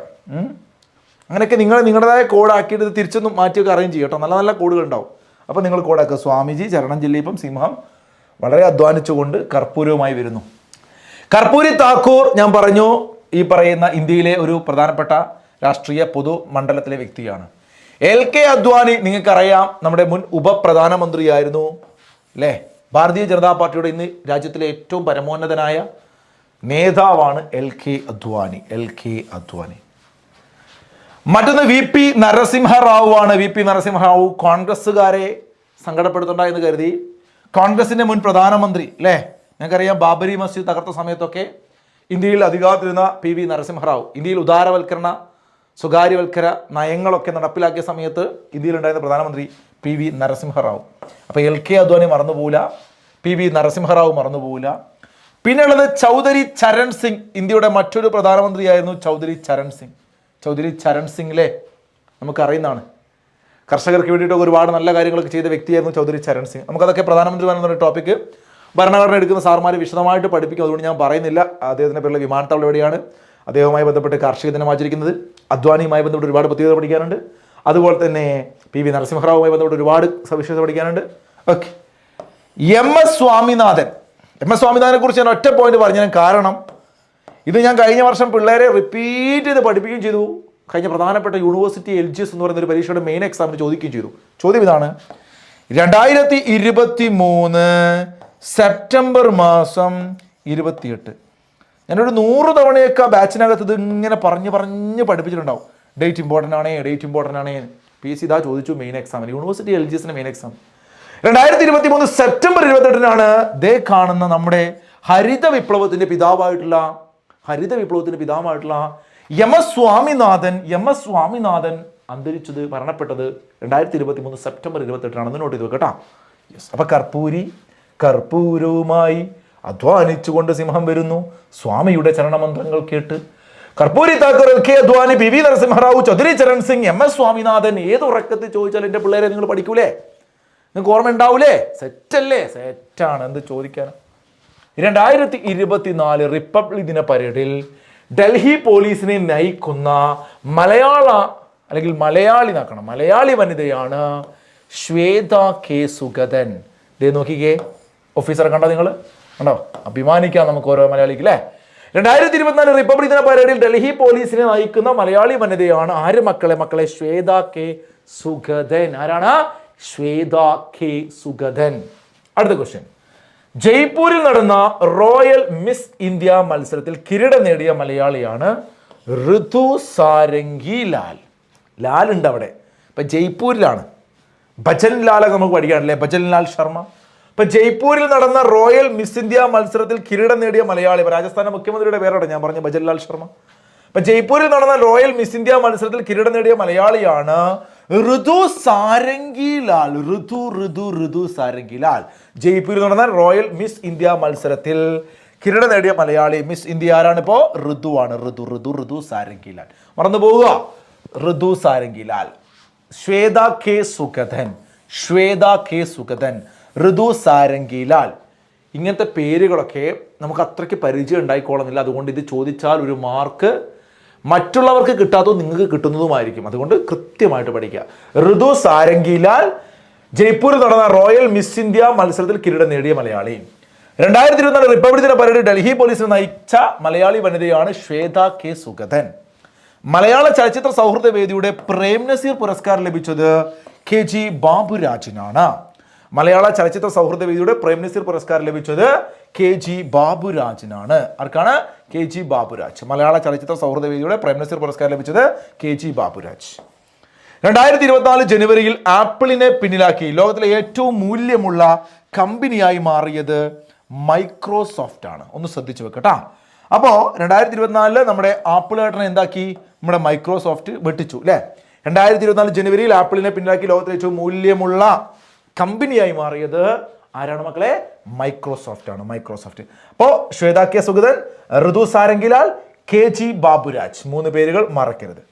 അങ്ങനെയൊക്കെ നിങ്ങളുടേതായ കോഡാക്കിയിട്ട് ഇത് തിരിച്ചൊന്നും മാറ്റിയൊക്കെ അറേഞ്ച് ചെയ്യും കേട്ടോ. നല്ല നല്ല കോഡുകൾ ഉണ്ടാവും. അപ്പോൾ നിങ്ങൾ കോഡാക്കുക. സ്വാമിജി ചരണം ചൊല്ലിയപ്പം സിംഹം വളരെ അധ്വാനിച്ചുകൊണ്ട് കർപ്പൂരവുമായി വരുന്നു. കർപ്പൂരി താക്കൂർ ഞാൻ പറഞ്ഞു, ഈ പറയുന്ന ഇന്ത്യയിലെ ഒരു പ്രധാനപ്പെട്ട രാഷ്ട്രീയ പൊതുമണ്ഡലത്തിലെ വ്യക്തിയാണ്. LK അദ്വാനി നിങ്ങൾക്കറിയാം, നമ്മുടെ മുൻ ഉപപ്രധാനമന്ത്രിയായിരുന്നു അല്ലേ. ഭാരതീയ ജനതാ പാർട്ടിയുടെ ഇന്ന് രാജ്യത്തിലെ ഏറ്റവും പരമോന്നതനായ നേതാവാണ് LK അദ്വാനി. മറ്റൊന്ന് VP നരസിംഹറാവു ആണ്. VP നരസിംഹറാവു കോൺഗ്രസ്സുകാരെ സങ്കടപ്പെടുത്തണ്ട എന്ന് കരുതി കോൺഗ്രസിൻ്റെ മുൻ പ്രധാനമന്ത്രി അല്ലേ. ഞങ്ങൾക്കറിയാം ബാബരി മസ്ജിദ് തകർത്ത സമയത്തൊക്കെ ഇന്ത്യയിൽ അധികാരത്തിലിരുന്ന PV നരസിംഹറാവു, ഇന്ത്യയിൽ ഉദാരവൽക്കരണ സ്വകാര്യവൽക്കര നയങ്ങളൊക്കെ നടപ്പിലാക്കിയ സമയത്ത് ഇന്ത്യയിലുണ്ടായിരുന്ന പ്രധാനമന്ത്രി PV നരസിംഹറാവു. അപ്പോൾ LK അദ്വാനി മറന്നുപോകില്ല, PV നരസിംഹറാവു മറന്നുപോകില്ല. പിന്നെയുള്ളത് ചൗധരി ചരൺ സിംഗ്, ഇന്ത്യയുടെ മറ്റൊരു പ്രധാനമന്ത്രിയായിരുന്നു ചൗധരി ചരൺ സിംഗ് അല്ലേ, നമുക്കറിയുന്നതാണ്. കർഷകർക്ക് വേണ്ടിയിട്ടൊക്കെ ഒരുപാട് നല്ല കാര്യങ്ങളൊക്കെ ചെയ്ത വ്യക്തിയായിരുന്നു ചൗധരി ചരൺ സിംഗ്. നമുക്കതൊക്കെ പ്രധാനമന്ത്രി എന്ന ടോപ്പിക്ക് ഭരണഘടന എടുക്കുന്ന സാർമാർ വിശദമായിട്ട് പഠിപ്പിക്കും, അതുകൊണ്ട് ഞാൻ പറയുന്നില്ല. അദ്ദേഹത്തിൻ്റെ പേരിലെ വിമാനത്താവളം എവിടെയാണ്, അദ്ദേഹവുമായി ബന്ധപ്പെട്ട് കാർഷിക ദിനം ആചരിക്കുന്നത്, അദ്വാനിയുമായി ബന്ധപ്പെട്ട് ഒരുപാട് പ്രത്യേകത പഠിക്കാനുണ്ട്. അതുപോലെ തന്നെ PV നരസിംഹറാവുമായി ബന്ധപ്പെട്ട് ഒരുപാട് സവിശേഷത പഠിക്കാനുണ്ട്. ഓക്കെ, MS സ്വാമിനാഥനെ കുറിച്ച് ഞാൻ ഒറ്റ പോയിന്റ് പറഞ്ഞു. കാരണം ഇത് ഞാൻ കഴിഞ്ഞ വർഷം പിള്ളേരെ റിപ്പീറ്റ് ചെയ്ത് പഠിപ്പിക്കുകയും ചെയ്തു. കഴിഞ്ഞ പ്രധാനപ്പെട്ട യൂണിവേഴ്സിറ്റി LGS എന്ന് പറയുന്ന ഒരു പരീക്ഷയുടെ മെയിൻ എക്സാമിന് ചോദിക്കുകയും ചെയ്തു. ചോദ്യം ഇതാണ്: 2023 സെപ്റ്റംബർ മാസം 28. ഞാനൊരു 100 തവണയൊക്കെ ബാച്ചിനകത്ത് ഇത് ഇങ്ങനെ പറഞ്ഞ് പഠിപ്പിച്ചിട്ടുണ്ടാവും. ഡേറ്റ് ഇമ്പോർട്ടൻ്റ് ആണേ. PSC ഇതാ ചോദിച്ചു മെയിൻ എക്സാമിന്, യൂണിവേഴ്സിറ്റി LGSന്റെ മെയിൻ എക്സാം 2023 സെപ്റ്റംബർ 28 ദേ കാണുന്ന നമ്മുടെ ഹരിത വിപ്ലവത്തിന്റെ പിതാവായിട്ടുള്ള MS സ്വാമിനാഥൻ അന്തരിച്ചത് മരണപ്പെട്ടത് 2023 സെപ്റ്റംബർ 28 നോട്ട് ചെയ്ത് വെക്കട്ടാ. യെസ്. അപ്പൊ കർപ്പൂരവുമായി അധ്വാനിച്ചുകൊണ്ട് സിംഹം വരുന്നു സ്വാമിയുടെ ചരണമന്ത്രങ്ങൾ കേട്ട്. Karpoori Thakur, LK Advani, PV Narasimha Rao, Chaudhary Charan Singh, MS Swaminathan. ഏത് ഉറക്കത്തിൽ ചോദിച്ചാൽ എൻ്റെ പിള്ളേരെ നിങ്ങൾ പഠിക്കൂലേ? നിങ്ങൾക്ക് ഓർമ്മ ഉണ്ടാവൂലേ? സെറ്റല്ലേ? സെറ്റാണ്. എന്ത് ചോദിക്കാനാ? 2024 റിപ്പബ്ലിക് ദിന പരേഡിൽ ഡൽഹി പോലീസിനെ നയിക്കുന്ന മലയാളി വനിതയാണ് ശ്വേത കെ സുഗതൻ. നോക്കിക്കേ, ഓഫീസറെ കണ്ടോ നിങ്ങൾ? കണ്ടോ? അഭിമാനിക്കാം നമുക്ക് ഓരോ മലയാളിക്ക് അല്ലേ? 2024 റിപ്പബ്ലിക് ദിന പരേഡിൽ ഡൽഹി പോലീസിനെ നയിക്കുന്ന മലയാളി വനിതയാണ് ആര് മക്കളെ? ശ്വേത കെ സുഗതൻ. ആരാണ്? ശ്വേത കെ സുഗതൻ. അടുത്ത ക്വസ്റ്റ്യൻ. ജയ്പൂരിൽ നടന്ന റോയൽ മിസ് ഇന്ത്യ മത്സരത്തിൽ കിരീടം നേടിയ മലയാളിയാണ് ഋതു സാരംഗി ലാൽ. ലാൽ ഉണ്ട് അവിടെ. ഇപ്പൊ ജയ്പൂരിലാണ്. ഭജൻ ലാലൊക്കെ നമുക്ക് പഠിക്കാനല്ലേ? ഭജൻ ലാൽ ശർമ്മ. ഇപ്പൊ ജയ്പൂരിൽ നടന്ന റോയൽ മിസ് ഇന്ത്യ മത്സരത്തിൽ കിരീടം നേടിയ മലയാളി, രാജസ്ഥാന്റെ മുഖ്യമന്ത്രിയുടെ പേരാണ് ഞാൻ പറഞ്ഞ ഭജൻ ലാൽ ശർമ്മ. ഇപ്പൊ ജയ്പൂരിൽ നടന്ന റോയൽ മിസ് ഇന്ത്യ മത്സരത്തിൽ കിരീടം നേടിയ മലയാളിയാണ് ഋതു സാരംഗി ലാൽ. ഋതു സാരംഗി ലാൽ. ജയ്പൂരിൽ നടന്ന റോയൽ മിസ് ഇന്ത്യ മത്സരത്തിൽ കിരീടം നേടിയ മലയാളി മിസ് ഇന്ത്യ ആരാണ്? ഇപ്പോ ഋതുവാണ്. ഋതു സാരംഗി ലാൽ. മറന്നു പോവുക. ഋതു സാരംഗി ലാൽ. ശ്വേത കെ സുഗതൻ, ഋതു സാരംഗി ലാൽ. ഇങ്ങനത്തെ പേരുകളൊക്കെ നമുക്ക് അത്രയ്ക്ക് പരിചയം ഉണ്ടായിക്കോളുന്നില്ല. അതുകൊണ്ട് ഇത് ചോദിച്ചാൽ ഒരു മാർക്ക് മറ്റുള്ളവർക്ക് കിട്ടാത്തതും നിങ്ങൾക്ക് കിട്ടുന്നതുമായിരിക്കും. അതുകൊണ്ട് കൃത്യമായിട്ട് പഠിക്കുക. ഋതു സാരംഗി ലാൽ ജയ്പൂരിൽ നടന്ന റോയൽ മിസ് ഇന്ത്യ മത്സരത്തിൽ കിരീടം നേടിയ മലയാളി. 2024 റിപ്പബ്ലിക് ദിന പരേഡ് ഡൽഹി പോലീസിനെ നയിച്ച മലയാളി വനിതയാണ് ശ്വേത കെ സുഗതൻ. മലയാള ചലച്ചിത്ര സൗഹൃദ വേദിയുടെ പ്രേം നസീർ പുരസ്കാരം ലഭിച്ചത് KG ബാബുരാജിനാണ്. മലയാള ചലച്ചിത്ര സൗഹൃദ വേദിയുടെ പ്രേം നസീർ പുരസ്കാരം ലഭിച്ചത് KG ബാബുരാജിനാണ്. ആർക്കാണ്? KG ബാബുരാജ്. മലയാള ചലച്ചിത്ര സൗഹൃദ വേദിയുടെ പ്രേം നസീർ പുരസ്കാരം ലഭിച്ചത് KG ബാബുരാജ്. 2024 ജനുവരിയിൽ ആപ്പിളിനെ പിന്നിലാക്കി ലോകത്തിലെ ഏറ്റവും മൂല്യമുള്ള കമ്പനിയായി മാറിയത് മൈക്രോസോഫ്റ്റ് ആണ്. ഒന്ന് ശ്രദ്ധിച്ചു വെക്കട്ടാ. അപ്പോൾ 2024 നമ്മുടെ ആപ്പിൾ ഏട്ടനെ എന്താക്കി? നമ്മുടെ മൈക്രോസോഫ്റ്റ് വെട്ടിച്ചു അല്ലേ? 2024 ജനുവരിയിൽ ആപ്പിളിനെ പിന്നിലാക്കി ലോകത്തിലെ ഏറ്റവും മൂല്യമുള്ള കമ്പനിയായി മാറിയത് ആരാണ് മക്കളെ? മൈക്രോസോഫ്റ്റ് ആണ്. മൈക്രോസോഫ്റ്റ്. അപ്പോൾ ശ്വേത കെ സുഗതൻ, ഋതു സാരംഗി ലാൽ, KG ബാബുരാജ്. 3 പേരുകൾ മറക്കരുത്.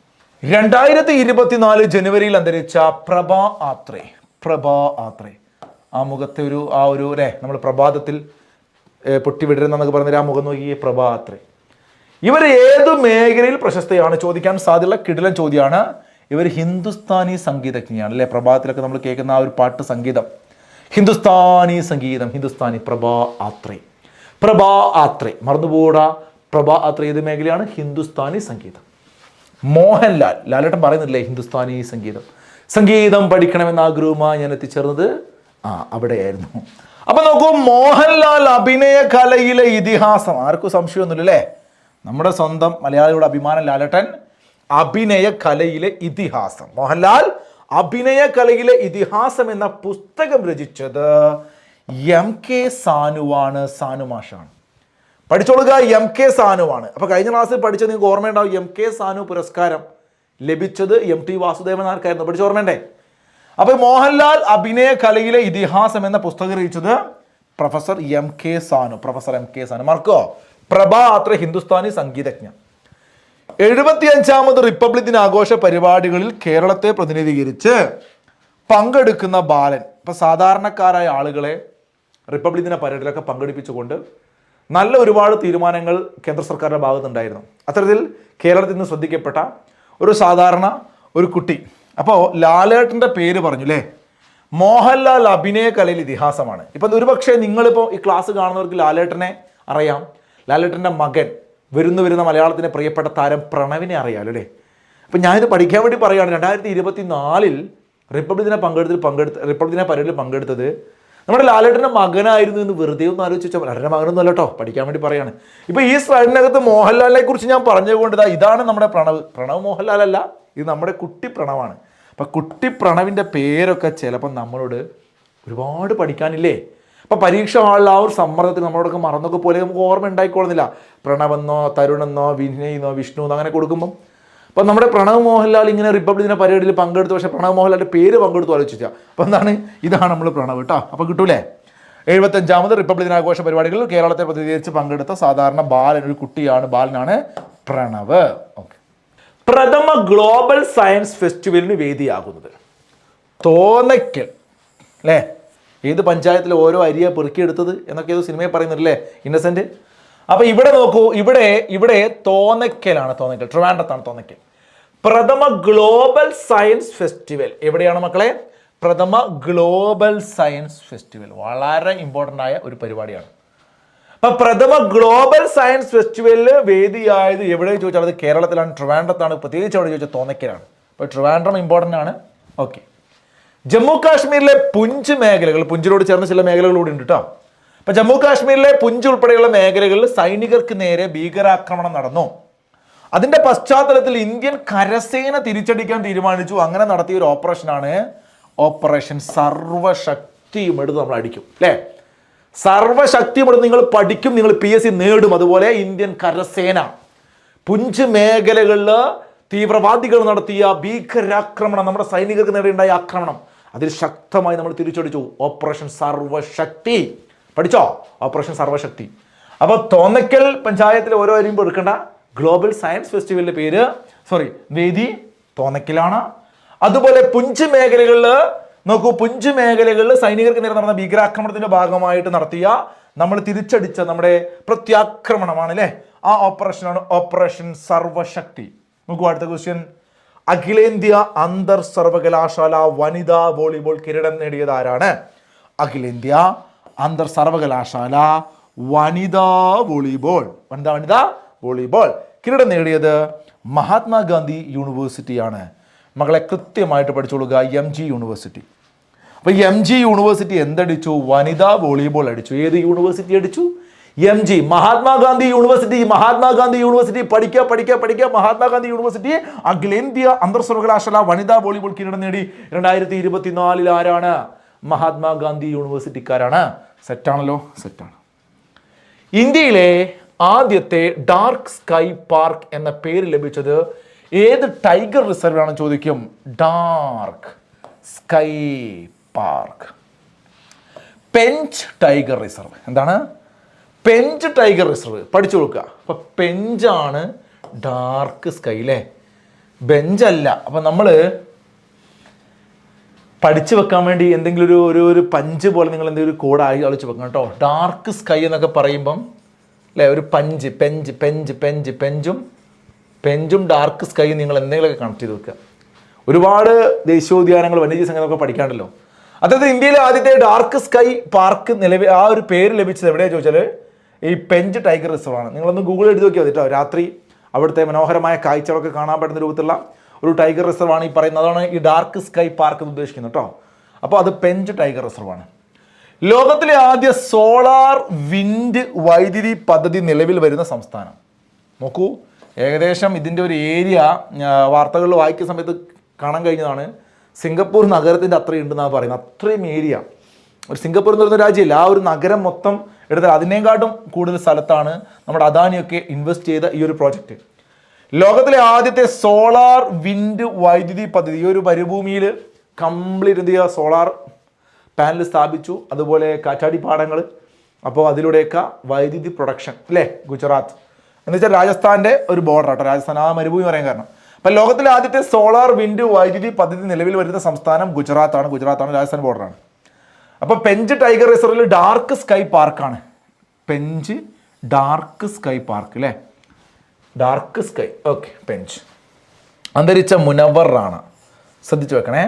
2024 ജനുവരിയിൽ അന്തരിച്ച പ്രഭാ ആത്രേ. ആ മുഖത്തെ ഒരു അല്ലേ, നമ്മൾ പ്രഭാതത്തിൽ പൊട്ടിവിടരുന്നൊക്കെ പറഞ്ഞ ആ മുഖം നോക്കി. പ്രഭാ ആത്രേ. ഇവർ ഏതു മേഖലയിൽ പ്രശസ്തയാണ് ചോദിക്കാൻ സാധ്യതയുള്ള കിടിലൻ ചോദ്യമാണ്. ഇവർ ഹിന്ദുസ്ഥാനി സംഗീതജ്ഞയാണ് അല്ലേ? പ്രഭാതത്തിലൊക്കെ നമ്മൾ കേൾക്കുന്ന ആ ഒരു പാട്ട് സംഗീതം, ഹിന്ദുസ്ഥാനി സംഗീതം. പ്രഭാ ആത്രേ. മറന്നുപോടാ. പ്രഭാ ആത്രേ ഏത് മേഖലയാണ്? ഹിന്ദുസ്ഥാനി സംഗീതം. മോഹൻലാൽ, ലാലേട്ടൻ പറയുന്നില്ലേ ഹിന്ദുസ്ഥാനി സംഗീതം പഠിക്കണമെന്ന ആഗ്രഹവുമായി ഞാൻ എത്തിച്ചേർന്നത് അവിടെയായിരുന്നു. അപ്പൊ നോക്കൂ, മോഹൻലാൽ അഭിനയ കലയിലെ ഇതിഹാസം. ആർക്കും സംശയമൊന്നുമില്ലല്ലേ? നമ്മുടെ സ്വന്തം മലയാളിയുടെ അഭിമാനം ലാലേട്ടൻ. അഭിനയ കലയിലെ ഇതിഹാസം. മോഹൻലാൽ അഭിനയ കലയിലെ ഇതിഹാസം എന്ന പുസ്തകം രചിച്ചത് MK സാനുവാണ്. സാനുമാഷാണ്. പഠിച്ചോളുക. MK സാനുവാണ്. അപ്പൊ കഴിഞ്ഞ ക്ലാസ്സിൽ പഠിച്ചത് നിങ്ങൾക്ക് ഓർമ്മയുണ്ടാവും. MK സാനു പുരസ്കാരം ലഭിച്ചത് MT വാസുദേവൻ നായർക്കായിരുന്നു. പഠിച്ച ഓർമ്മയുണ്ടേ? അപ്പൊ മോഹൻലാൽ അഭിനയ കലയിലെ ഇതിഹാസം എന്ന പുസ്തകം രചിച്ചത് പ്രൊഫസർ MK സാനു. മറക്കോ? പ്രഭാ ആത്ര ഹിന്ദുസ്ഥാനി സംഗീതജ്ഞ. 75ാമത് റിപ്പബ്ലിക് ദിന ആഘോഷ പരിപാടികളിൽ കേരളത്തെ പ്രതിനിധീകരിച്ച് പങ്കെടുക്കുന്ന ബാലൻ. ഇപ്പൊ സാധാരണക്കാരായ ആളുകളെ റിപ്പബ്ലിക് ദിന പരേഡിലൊക്കെ പങ്കെടുപ്പിച്ചുകൊണ്ട് നല്ല ഒരുപാട് തീരുമാനങ്ങൾ കേന്ദ്ര സർക്കാരിന്റെ ഭാഗത്തുണ്ടായിരുന്നു. അത്തരത്തിൽ കേരളത്തിൽ നിന്ന് ശ്രദ്ധിക്കപ്പെട്ട ഒരു സാധാരണ ഒരു കുട്ടി. അപ്പോൾ ലാലേട്ടൻ്റെ പേര് പറഞ്ഞു അല്ലേ? മോഹൻലാൽ അഭിനയ കലയിൽ ഇതിഹാസമാണ്. ഇപ്പം ഒരുപക്ഷെ നിങ്ങളിപ്പോൾ ഈ ക്ലാസ് കാണുന്നവർക്ക് ലാലേട്ടനെ അറിയാം. ലാലേട്ടൻ്റെ മകൻ വരുന്ന മലയാളത്തിൻ്റെ പ്രിയപ്പെട്ട താരം പ്രണവിനെ അറിയാമല്ലോ അല്ലേ? അപ്പം ഞാനിത് പഠിക്കാൻ വേണ്ടി പറയുകയാണ്. 2024 റിപ്പബ്ലിക് ദിന പരേഡിൽ പങ്കെടുത്തത് നമ്മുടെ ലാലേട്ടൻ്റെ മകനായിരുന്നു എന്ന് വെറുതെ ഒന്ന് ആലോചിച്ചാൽ. ലാലേട്ടൻ്റെ മകനൊന്നും അല്ല കേട്ടോ, പഠിക്കാൻ വേണ്ടി പറയാണ്. ഇപ്പം ഈ സ്ലൈഡിനകത്ത് മോഹൻലാലിനെ കുറിച്ച് ഞാൻ പറഞ്ഞുകൊണ്ട് ഇതാണ് നമ്മുടെ പ്രണവ് മോഹൻലാലല്ല, ഇത് നമ്മുടെ കുട്ടി പ്രണവാണ്. അപ്പം കുട്ടി പ്രണവിൻ്റെ പേരൊക്കെ ചിലപ്പോൾ നമ്മളോട് ഒരുപാട് പഠിക്കാനില്ലേ? അപ്പം പരീക്ഷ ഹാളിൽ ആ ഒരു സമ്മർദ്ദത്തിൽ നമ്മളോടൊക്കെ മറന്നൊക്കെ പോലെ നമുക്ക് ഓർമ്മ ഉണ്ടായിക്കോളുന്നില്ല. പ്രണവെന്നോ തരുണെന്നോ വിനയെന്നോ വിഷ്ണു എന്നോ അങ്ങനെ കൊടുക്കുമ്പം. അപ്പം നമ്മുടെ പ്രണവ് മോഹൻലാൽ ഇങ്ങനെ റിപ്പബ്ലിക് ദിന പരേഡിൽ പങ്കെടുത്തു, പക്ഷേ പ്രണവ് മോഹൻലാലിൻ്റെ പേര് പങ്കെടുത്തു ആലോചിച്ചാൽ. അപ്പോൾ എന്താണ്, ഇതാണ് നമ്മൾ പ്രണവ് കേട്ടോ. അപ്പോൾ കിട്ടൂലേ. 75ാമത് റിപ്പബ്ലിക് ദിനാഘോഷ പരിപാടികളിൽ കേരളത്തെ പ്രതിനിധീകരിച്ച് പങ്കെടുത്ത സാധാരണ ബാലൻ, ഒരു കുട്ടിയാണ്, ബാലനാണ് പ്രണവ്. ഓക്കെ. പ്രഥമ ഗ്ലോബൽ സയൻസ് ഫെസ്റ്റിവലിന് വേദിയാകുന്നത് തോന്നയ്ക്കൽ അല്ലേ. ഏത് പഞ്ചായത്തിൽ ഓരോ അരിയ പെറുക്കിയെടുത്തത് എന്നൊക്കെ ഏതോ സിനിമയിൽ പറയുന്നില്ലേ ഇന്നസെന്റ്. അപ്പോൾ ഇവിടെ നോക്കൂ, ഇവിടെ തോന്നയ്ക്കലാണ്, തോന്നയ്ക്കൽ ട്രിവാൻഡ്രത്താണ് തോന്നയ്ക്കൽ. പ്രഥമ ഗ്ലോബൽ സയൻസ് ഫെസ്റ്റിവൽ എവിടെയാണ് മക്കളെ? പ്രഥമ ഗ്ലോബൽ സയൻസ് ഫെസ്റ്റിവൽ വളരെ ഇമ്പോർട്ടൻ്റ് ആയ ഒരു പരിപാടിയാണ്. അപ്പം പ്രഥമ ഗ്ലോബൽ സയൻസ് ഫെസ്റ്റിവലിൽ വേദിയായത് എവിടെ ചോദിച്ചാൽ അത് കേരളത്തിലാണ്, ട്രിവാൻഡ്രത്താണ്. പ്രത്യേകിച്ച് അവിടെ ചോദിച്ചാൽ തോന്നയ്ക്കലാണ്. അപ്പോൾ ട്രിവാൻഡ്രം ഇമ്പോർട്ടൻ്റ് ആണ്. ഓക്കെ. ജമ്മു കാശ്മീരിലെ പുഞ്ച് മേഖലകൾ, പുഞ്ചിനോട് ചേർന്ന ചില മേഖലകളൂടെ ഉണ്ട് കേട്ടോ. അപ്പം ജമ്മു കാശ്മീരിലെ പുഞ്ച് ഉൾപ്പെടെയുള്ള മേഖലകളിൽ സൈനികർക്ക് നേരെ ഭീകരാക്രമണം നടന്നു. അതിൻ്റെ പശ്ചാത്തലത്തിൽ ഇന്ത്യൻ കരസേന തിരിച്ചടിക്കാൻ തീരുമാനിച്ചു. അങ്ങനെ നടത്തിയ ഒരു ഓപ്പറേഷനാണ് ഓപ്പറേഷൻ സർവശക്തിയും എടുത്ത് നമ്മൾ അടിക്കും അല്ലേ. സർവശക്തിയും എടുത്ത് നിങ്ങൾ പഠിക്കും, നിങ്ങൾ PSC നേടും. അതുപോലെ ഇന്ത്യൻ കരസേന പുഞ്ച് മേഖലകളിൽ തീവ്രവാദികൾ നടത്തിയ ഭീകരാക്രമണം, നമ്മുടെ സൈനികർക്ക് നേരെ ഉണ്ടായ ആക്രമണം, അതിൽ ശക്തമായി നമ്മൾ തിരിച്ചടിച്ചു. ഓപ്പറേഷൻ സർവശക്തി പഠിച്ചോ? ഓപ്പറേഷൻ സർവശക്തി. അപ്പോൾ തോന്നയ്ക്കൽ പഞ്ചായത്തിൽ ഓരോ അരിയുമ്പോൾ എടുക്കേണ്ട ഗ്ലോബൽ സയൻസ് ഫെസ്റ്റിവലിൻ്റെ പേര്, വേദി തോന്നയ്ക്കലാണ്. അതുപോലെ പുഞ്ച് മേഖലകളിൽ നോക്കൂ, പുഞ്ച് മേഖലകളിൽ സൈനികർക്ക് നേരെ നടന്ന ഭീകരാക്രമണത്തിന്റെ ഭാഗമായിട്ട് നടത്തിയ, നമ്മൾ തിരിച്ചടിച്ച നമ്മുടെ പ്രത്യാക്രമണമാണ് അല്ലേ, ആ ഓപ്പറേഷനാണ് ഓപ്പറേഷൻ സർവശക്തി. നോക്കൂ അടുത്ത ക്വസ്റ്റ്യൻ. അഖിലേന്ത്യാ അന്തർ സർവകലാശാല വനിതാ വോളിബോൾ കിരീടം നേടിയത് ആരാണ്? അഖിലേന്ത്യാ അന്തർ സർവകലാശാല വനിതാ വോളിബോൾ കിരീടം നേടിയത് മഹാത്മാഗാന്ധി യൂണിവേഴ്സിറ്റിയാണ്. മകളെ കൃത്യമായിട്ട് പഠിച്ചോളുക, MG യൂണിവേഴ്സിറ്റി. അപ്പോൾ MG യൂണിവേഴ്സിറ്റി എന്തടിച്ചു? വനിതാ വോളിബോൾ അടിച്ചു. ഏത് യൂണിവേഴ്സിറ്റി അടിച്ചു? MG, Mahatma Gandhi university. പഠിക്കുക. മഹാത്മാഗാന്ധി യൂണിവേഴ്സിറ്റി അഖിലേന്ത്യാ അന്തർ സർവകലാശാല വനിതാ വോളിബോൾ കിരീടം നേടി. 2024 ആരാണ്? മഹാത്മാഗാന്ധി യൂണിവേഴ്സിറ്റിക്കാരാണ്. സെറ്റാണല്ലോ, സെറ്റാണ്. ഇന്ത്യയിലെ ആദ്യത്തെ ഡാർക്ക് സ്കൈ പാർക്ക് എന്ന പേര് ലഭിച്ചത് ഏത് ടൈഗർ റിസർവ് ആണെന്ന് ചോദിക്കും. Dark sky park, Pench tiger reserve. എന്താണ്? Pench tiger reserve. പഠിച്ചു കൊടുക്കുക. അപ്പൊ പെഞ്ചാണ് ഡാർക്ക് സ്കൈ അല്ലേ, ബെഞ്ചല്ല. അപ്പൊ നമ്മൾ പഠിച്ചു വെക്കാൻ വേണ്ടി എന്തെങ്കിലും ഒരു പഞ്ച് പോലെ നിങ്ങൾ എന്തെങ്കിലും ഒരു കോഡ് ആലോചിച്ച് വെക്കണം കേട്ടോ. ഡാർക്ക് സ്കൈ എന്നൊക്കെ പറയുമ്പം അല്ലേ, ഒരു പെഞ്ചും ഡാർക്ക് സ്കൈ നിങ്ങൾ എന്തെങ്കിലുമൊക്കെ കണക്ട് ചെയ്ത് വെക്കുക. ഒരുപാട് ദേശീയോദ്യാനങ്ങൾ, വന്യജീവി സംഘങ്ങളൊക്കെ പഠിക്കാണ്ടല്ലോ. അതായത് ഇന്ത്യയിലെ ആദ്യത്തെ ഡാർക്ക് സ്കൈ പാർക്ക് ആ ഒരു പേര് ലഭിച്ചത് എവിടെയാ ചോദിച്ചാൽ ഈ പെഞ്ച് ടൈഗർ റിസർവ് ആണ്. നിങ്ങളൊന്ന് ഗൂഗിൾ എഴുതി നോക്കിയാൽ മതി കേട്ടോ. രാത്രി അവിടുത്തെ മനോഹരമായ കാഴ്ചകളൊക്കെ കാണാൻ പറ്റുന്ന രൂപത്തിലുള്ള ഒരു ടൈഗർ റിസർവ് ആണ് ഈ പറയുന്നത്. അതാണ് ഈ ഡാർക്ക് സ്കൈ പാർക്ക് എന്ന് ഉദ്ദേശിക്കുന്നത് കേട്ടോ. അപ്പോൾ അത് പെഞ്ച് ടൈഗർ റിസർവ് ആണ്. ലോകത്തിലെ ആദ്യ സോളാർ വിൻഡ് വൈദ്യുതി പദ്ധതി നിലവിൽ വരുന്ന സംസ്ഥാനം നോക്കൂ. ഏകദേശം ഇതിൻ്റെ ഒരു ഏരിയ വാർത്തകളിൽ വായിക്കുന്ന സമയത്ത് കാണാൻ കഴിഞ്ഞതാണ്. സിംഗപ്പൂർ നഗരത്തിൻ്റെ അത്രയും ഉണ്ടെന്നാണ് പറയുന്നത്. അത്രയും ഏരിയ. ഒരു സിംഗപ്പൂർ എന്ന് പറയുന്ന രാജ്യമല്ല, ആ ഒരു നഗരം മൊത്തം എടുത്താൽ അതിനേക്കാട്ടും കൂടുതൽ സ്ഥലത്താണ് നമ്മുടെ അദാനിയൊക്കെ ഇൻവെസ്റ്റ് ചെയ്ത ഈ ഒരു പ്രോജക്റ്റ്. ലോകത്തിലെ ആദ്യത്തെ സോളാർ വിൻഡ് വൈദ്യുതി പദ്ധതി. ഈ ഒരു മരുഭൂമിയിൽ കംപ്ലീറ്റ് എന്ത് ചെയ്യുക, സോളാർ പാനൽ സ്ഥാപിച്ചു. അതുപോലെ കാറ്റാടി പാടങ്ങൾ. അപ്പോൾ അതിലൂടെയൊക്കെ വൈദ്യുതി പ്രൊഡക്ഷൻ അല്ലേ. ഗുജറാത്ത് എന്ന് വെച്ചാൽ രാജസ്ഥാൻ്റെ ഒരു ബോർഡർ ആട്ടോ. രാജസ്ഥാൻ ആ മരുഭൂമി പറയാൻ കാരണം. അപ്പം ലോകത്തിലെ ആദ്യത്തെ സോളാർ വിൻഡ് വൈദ്യുതി പദ്ധതി നിലവിൽ വരുന്ന സംസ്ഥാനം ഗുജറാത്താണ്. രാജസ്ഥാൻ ബോർഡറാണ്. അപ്പോൾ പെഞ്ച് ടൈഗർ റിസർവിൽ ഡാർക്ക് സ്കൈ പാർക്കാണ്. പെഞ്ച് ഡാർക്ക് സ്കൈ പാർക്ക് അല്ലേ, ഡാർക്ക് സ്കൈ. ഓക്കെ. പെഞ്ച്. അന്തരിച്ച മുനവർ റാണ. ശ്രദ്ധിച്ചു വെക്കണേ,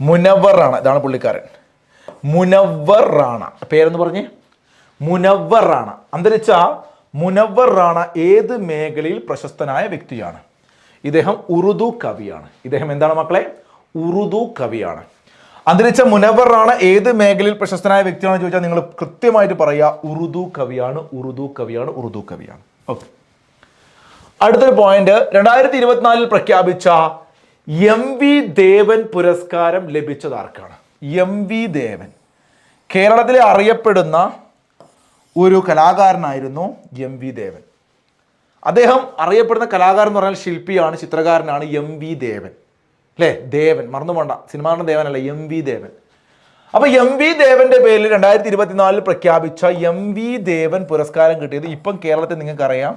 മുനവർ റാണ. ഇതാണ് പുള്ളിക്കാരൻ, മുനവർ റാണ. പേരെന്ന് പറഞ്ഞേ, മുനവർ റാണ. അന്തരിച്ച മുനവർ റാണ ഏത് മേഖലയിൽ പ്രശസ്തനായ വ്യക്തിയാണ്? ഇദ്ദേഹം ഉറുദു കവിയാണ്. ഇദ്ദേഹം എന്താണ് മക്കളെ? ഉറുദു കവിയാണ്. അന്തരിച്ച മുനവർ റാണ ഏത് മേഖലയിൽ പ്രശസ്തനായ വ്യക്തിയാണെന്ന് ചോദിച്ചാൽ നിങ്ങൾ കൃത്യമായിട്ട് പറയുക, ഉറുദു കവിയാണ്. ഓക്കെ. അടുത്തൊരു പോയിന്റ്, 2024 പ്രഖ്യാപിച്ച MV ദേവൻ പുരസ്കാരം ലഭിച്ചത് ആർക്കാണ്? MV ദേവൻ കേരളത്തിലെ അറിയപ്പെടുന്ന ഒരു കലാകാരനായിരുന്നു MV ദേവൻ. അദ്ദേഹം അറിയപ്പെടുന്ന കലാകാരൻ എന്ന് പറഞ്ഞാൽ ശില്പിയാണ്, ചിത്രകാരനാണ് MV ദേവൻ. അല്ലേ, ദേവൻ മറന്നു പോണ്ട, സിനിമാ ദേവനല്ല, MV ദേവൻ. അപ്പൊ MV ദേവന്റെ പേരിൽ 2024 പ്രഖ്യാപിച്ച MV ദേവൻ പുരസ്കാരം കിട്ടിയത് ഇപ്പം കേരളത്തിൽ നിങ്ങൾക്കറിയാം,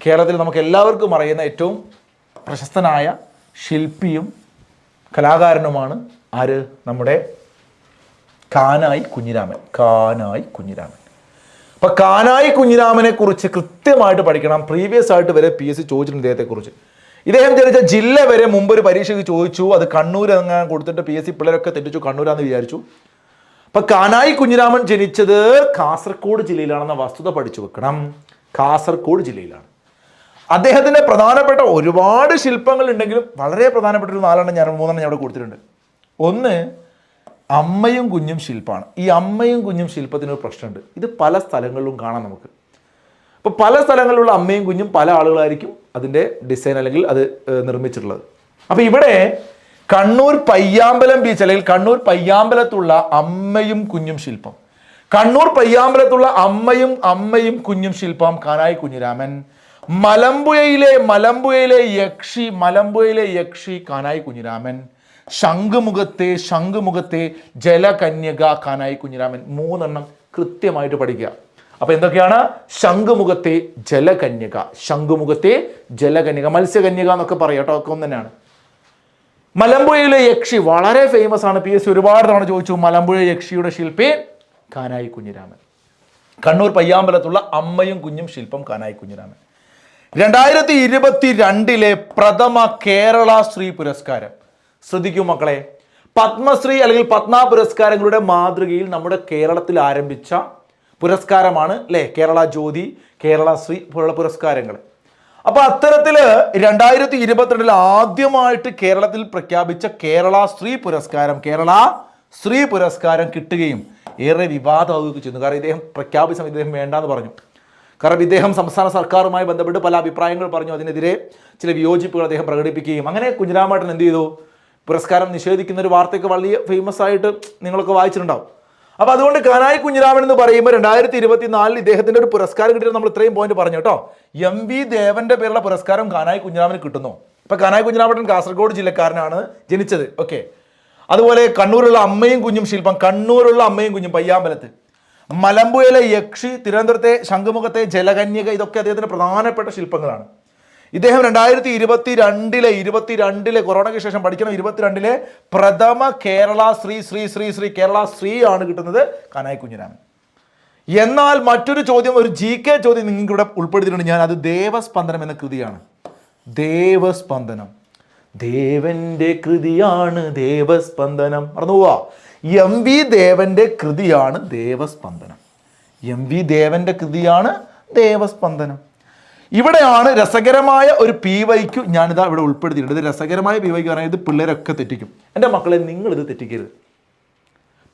കേരളത്തിൽ നമുക്ക് എല്ലാവർക്കും അറിയുന്ന ഏറ്റവും പ്രശസ്തനായ ശില്പിയും കലാകാരനുമാണ് ആര്? നമ്മുടെ കാനായി കുഞ്ഞിരാമൻ. അപ്പൊ കാനായി കുഞ്ഞിരാമനെ കുറിച്ച് കൃത്യമായിട്ട് പഠിക്കണം. പ്രീവിയസ് ആയിട്ട് വരെ PSC ചോദിച്ചിട്ടുണ്ട് ഇദ്ദേഹത്തെക്കുറിച്ച്. ഇദ്ദേഹം ജനിച്ച ജില്ല വരെ മുമ്പ് ഒരു പരീക്ഷയ്ക്ക് ചോദിച്ചു, അത് കണ്ണൂർ അങ്ങനെ കൊടുത്തിട്ട് PSC പിള്ളേരൊക്കെ തെറ്റിച്ചു, കണ്ണൂരാന്ന് വിചാരിച്ചു. അപ്പൊ കാനായി കുഞ്ഞിരാമൻ ജനിച്ചത് കാസർഗോഡ് ജില്ലയിലാണെന്ന വസ്തുത പഠിച്ചു വെക്കണം. കാസർഗോഡ് ജില്ലയിലാണ്. അദ്ദേഹത്തിന്റെ പ്രധാനപ്പെട്ട ഒരുപാട് ശില്പങ്ങൾ ഉണ്ടെങ്കിലും വളരെ പ്രധാനപ്പെട്ട ഒരു 4 ഞാൻ 3 ഞാൻ അവിടെ കൊടുത്തിട്ടുണ്ട്. ഒന്ന് അമ്മയും കുഞ്ഞും ശില്പമാണ്. ഈ അമ്മയും കുഞ്ഞും ശില്പത്തിനൊരു പ്രശ്നമുണ്ട്. ഇത് പല സ്ഥലങ്ങളിലും കാണാം നമുക്ക്. അപ്പോൾ പല സ്ഥലങ്ങളിലുള്ള അമ്മയും കുഞ്ഞും പല ആളുകളായിരിക്കും അതിൻ്റെ ഡിസൈൻ അല്ലെങ്കിൽ അത് നിർമ്മിച്ചിട്ടുള്ളത്. അപ്പോൾ ഇവിടെ കണ്ണൂർ പയ്യാമ്പലം ബീച്ച് അല്ലെങ്കിൽ കണ്ണൂർ പയ്യാമ്പലത്തുള്ള അമ്മയും കുഞ്ഞും ശില്പം, കണ്ണൂർ പയ്യാമ്പലത്തുള്ള അമ്മയും കുഞ്ഞും ശില്പം കാനായി കുഞ്ഞിരാമൻ. മലമ്പുഴയിലെ യക്ഷി കാനായി കുഞ്ഞിരാമൻ. ശംഖുമുഖത്തെ ജലകന്യക കാനായി കുഞ്ഞിരാമൻ. 3 കൃത്യമായിട്ട് പഠിക്കുക. അപ്പൊ എന്തൊക്കെയാണ്? ശംഖുമുഖത്തെ ജലകന്യക, മത്സ്യകന്യക എന്നൊക്കെ പറയാം കേട്ടോ, ഒക്കെ ഒന്ന് തന്നെയാണ്. മലമ്പുഴയിലെ യക്ഷി വളരെ ഫേമസ് ആണ്, PSC ഒരുപാട് തവണ ചോദിച്ചു. മലമ്പുഴ യക്ഷിയുടെ ശില്പി കാനായി കുഞ്ഞിരാമൻ. കണ്ണൂർ പയ്യാമ്പലത്തുള്ള അമ്മയും കുഞ്ഞും ശില്പം കാനായി കുഞ്ഞിരാമൻ. 2022 പ്രഥമ കേരള ശ്രീ പുരസ്കാരം. ശ്രദ്ധിക്കൂ മക്കളെ, പത്മശ്രീ അല്ലെങ്കിൽ പത്മ പുരസ്കാരങ്ങളുടെ മാതൃകയിൽ നമ്മുടെ കേരളത്തിൽ ആരംഭിച്ച പുരസ്കാരമാണ് അല്ലേ കേരള ജ്യോതി, കേരള ശ്രീ പോലുള്ള പുരസ്കാരങ്ങൾ. അപ്പൊ അത്തരത്തില് 2022 ആദ്യമായിട്ട് കേരളത്തിൽ പ്രഖ്യാപിച്ച കേരള ശ്രീ പുരസ്കാരം കിട്ടുകയും ഏറെ വിവാദമാവുകയും ചെയ്യുന്നു. കാരണം ഇദ്ദേഹം പ്രഖ്യാപിച്ച സമയത്ത് ഇദ്ദേഹം വേണ്ടാന്ന് പറഞ്ഞു. കാരണം ഇദ്ദേഹം സംസ്ഥാന സർക്കാരുമായി ബന്ധപ്പെട്ട് പല അഭിപ്രായങ്ങൾ പറഞ്ഞു, അതിനെതിരെ ചില വിയോജിപ്പുകൾ അദ്ദേഹം പ്രകടിപ്പിക്കുകയും അങ്ങനെ കുഞ്ഞിരാമേട്ടൻ എന്ത് ചെയ്തു? പുരസ്കാരം നിഷേധിക്കുന്ന ഒരു വാർത്തയൊക്കെ വലിയ ഫേമസ് ആയിട്ട് നിങ്ങളൊക്കെ വായിച്ചിട്ടുണ്ടാവും. അപ്പോൾ അതുകൊണ്ട് കാനായി കുഞ്ഞിരാമൻ എന്ന് പറയുമ്പോൾ 2024 ഇദ്ദേഹത്തിന്റെ ഒരു പുരസ്കാരം കിട്ടിയത് നമ്മൾ ഇത്രയും പോയിന്റ് പറഞ്ഞു കേട്ടോ. MV ദേവന്റെ പേരുള്ള പുരസ്കാരം കാനായി കുഞ്ഞിരാമന് കിട്ടുന്നു. ഇപ്പൊ കാനായി കുഞ്ഞിരാമൻ കാസർഗോഡ് ജില്ലക്കാരനാണ്, ജനിച്ചത്. ഓക്കെ. അതുപോലെ കണ്ണൂരുള്ള അമ്മയും കുഞ്ഞും ശില്പം, പയ്യാമ്പലത്ത്. മലമ്പുഴയിലെ യക്ഷി, തിരുവനന്തപുരത്തെ ശംഖുമുഖത്തെ ജലകന്യക, ഇതൊക്കെ അദ്ദേഹത്തിന്റെ പ്രധാനപ്പെട്ട ശില്പങ്ങളാണ്. ഇദ്ദേഹം 2022 കൊറോണയ്ക്ക് ശേഷം പഠിക്കണം, 22 പ്രഥമ കേരള ശ്രീ കേരള ശ്രീ ആണ് കിട്ടുന്നത് കാനായി കുഞ്ഞിരാമൻ. എന്നാൽ മറ്റൊരു ചോദ്യം, ഒരു GK ചോദ്യം നിങ്ങൾക്ക് ഇവിടെ ഉൾപ്പെടുത്തിയിട്ടുണ്ട് ഞാൻ. അത് ദേവസ്പന്ദനം എന്ന കൃതിയാണ്. ദേവസ്പന്ദനം, ദേവന്റെ കൃതിയാണ് ദേവസ്പന്ദനം. മറന്നു പോവാ, MV ദേവന്റെ കൃതിയാണ് ദേവസ്പന്ദനം. ഇവിടെയാണ് രസകരമായ ഒരു PYQ ഞാനിതാ ഇവിടെ ഉൾപ്പെടുത്തിയിട്ടുണ്ട്. ഇത് രസകരമായ PYQ പറഞ്ഞാൽ ഇത് പിള്ളേരൊക്കെ തെറ്റിക്കും. എൻ്റെ മക്കളെ, നിങ്ങളിത് തെറ്റിക്കരുത്.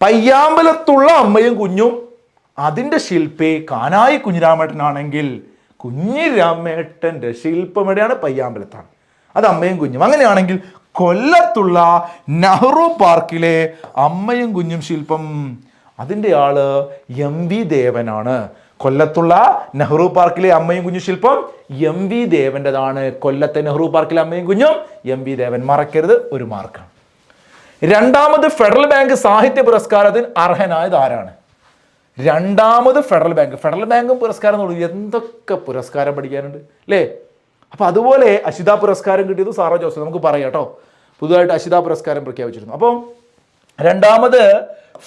പയ്യാമ്പലത്തുള്ള അമ്മയും കുഞ്ഞും അതിൻ്റെ ശില്പി കാനായി കുഞ്ഞിരാമേട്ടനാണെങ്കിൽ കുഞ്ഞിരാമേട്ടൻ്റെ ശില്പം എവിടെയാണ്? പയ്യാമ്പലത്താണ്. അത് അമ്മയും കുഞ്ഞും. അങ്ങനെയാണെങ്കിൽ കൊല്ലത്തുള്ള നെഹ്റു പാർക്കിലെ അമ്മയും കുഞ്ഞും ശില്പം അതിൻ്റെ ആള് MV ദേവനാണ്. കൊല്ലത്തുള്ള നെഹ്റു പാർക്കിലെ അമ്മയും കുഞ്ഞും ശില്പം MV ദേവൻ്റെതാണ്. കൊല്ലത്തെ നെഹ്റു പാർക്കിലെ അമ്മയും കുഞ്ഞും MV ദേവൻ. മറക്കരുത്, ഒരു മാർക്കാണ്. രണ്ടാമത് ഫെഡറൽ ബാങ്ക് സാഹിത്യ പുരസ്കാരത്തിന് അർഹനായത് ആരാണ്? രണ്ടാമത് ഫെഡറൽ ബാങ്കും പുരസ്കാരം എന്ന് പറയുന്നത് എന്തൊക്കെ പുരസ്കാരം പഠിക്കാനുണ്ട് അല്ലേ? അപ്പോൾ അതുപോലെ അശിത പുരസ്കാരം കിട്ടിയത് സാറാ ജോസഫ്. നമുക്ക് പറയാം കേട്ടോ, പുതുതായിട്ട് അശിത പുരസ്കാരം പ്രഖ്യാപിച്ചിരുന്നു. അപ്പോൾ രണ്ടാമത്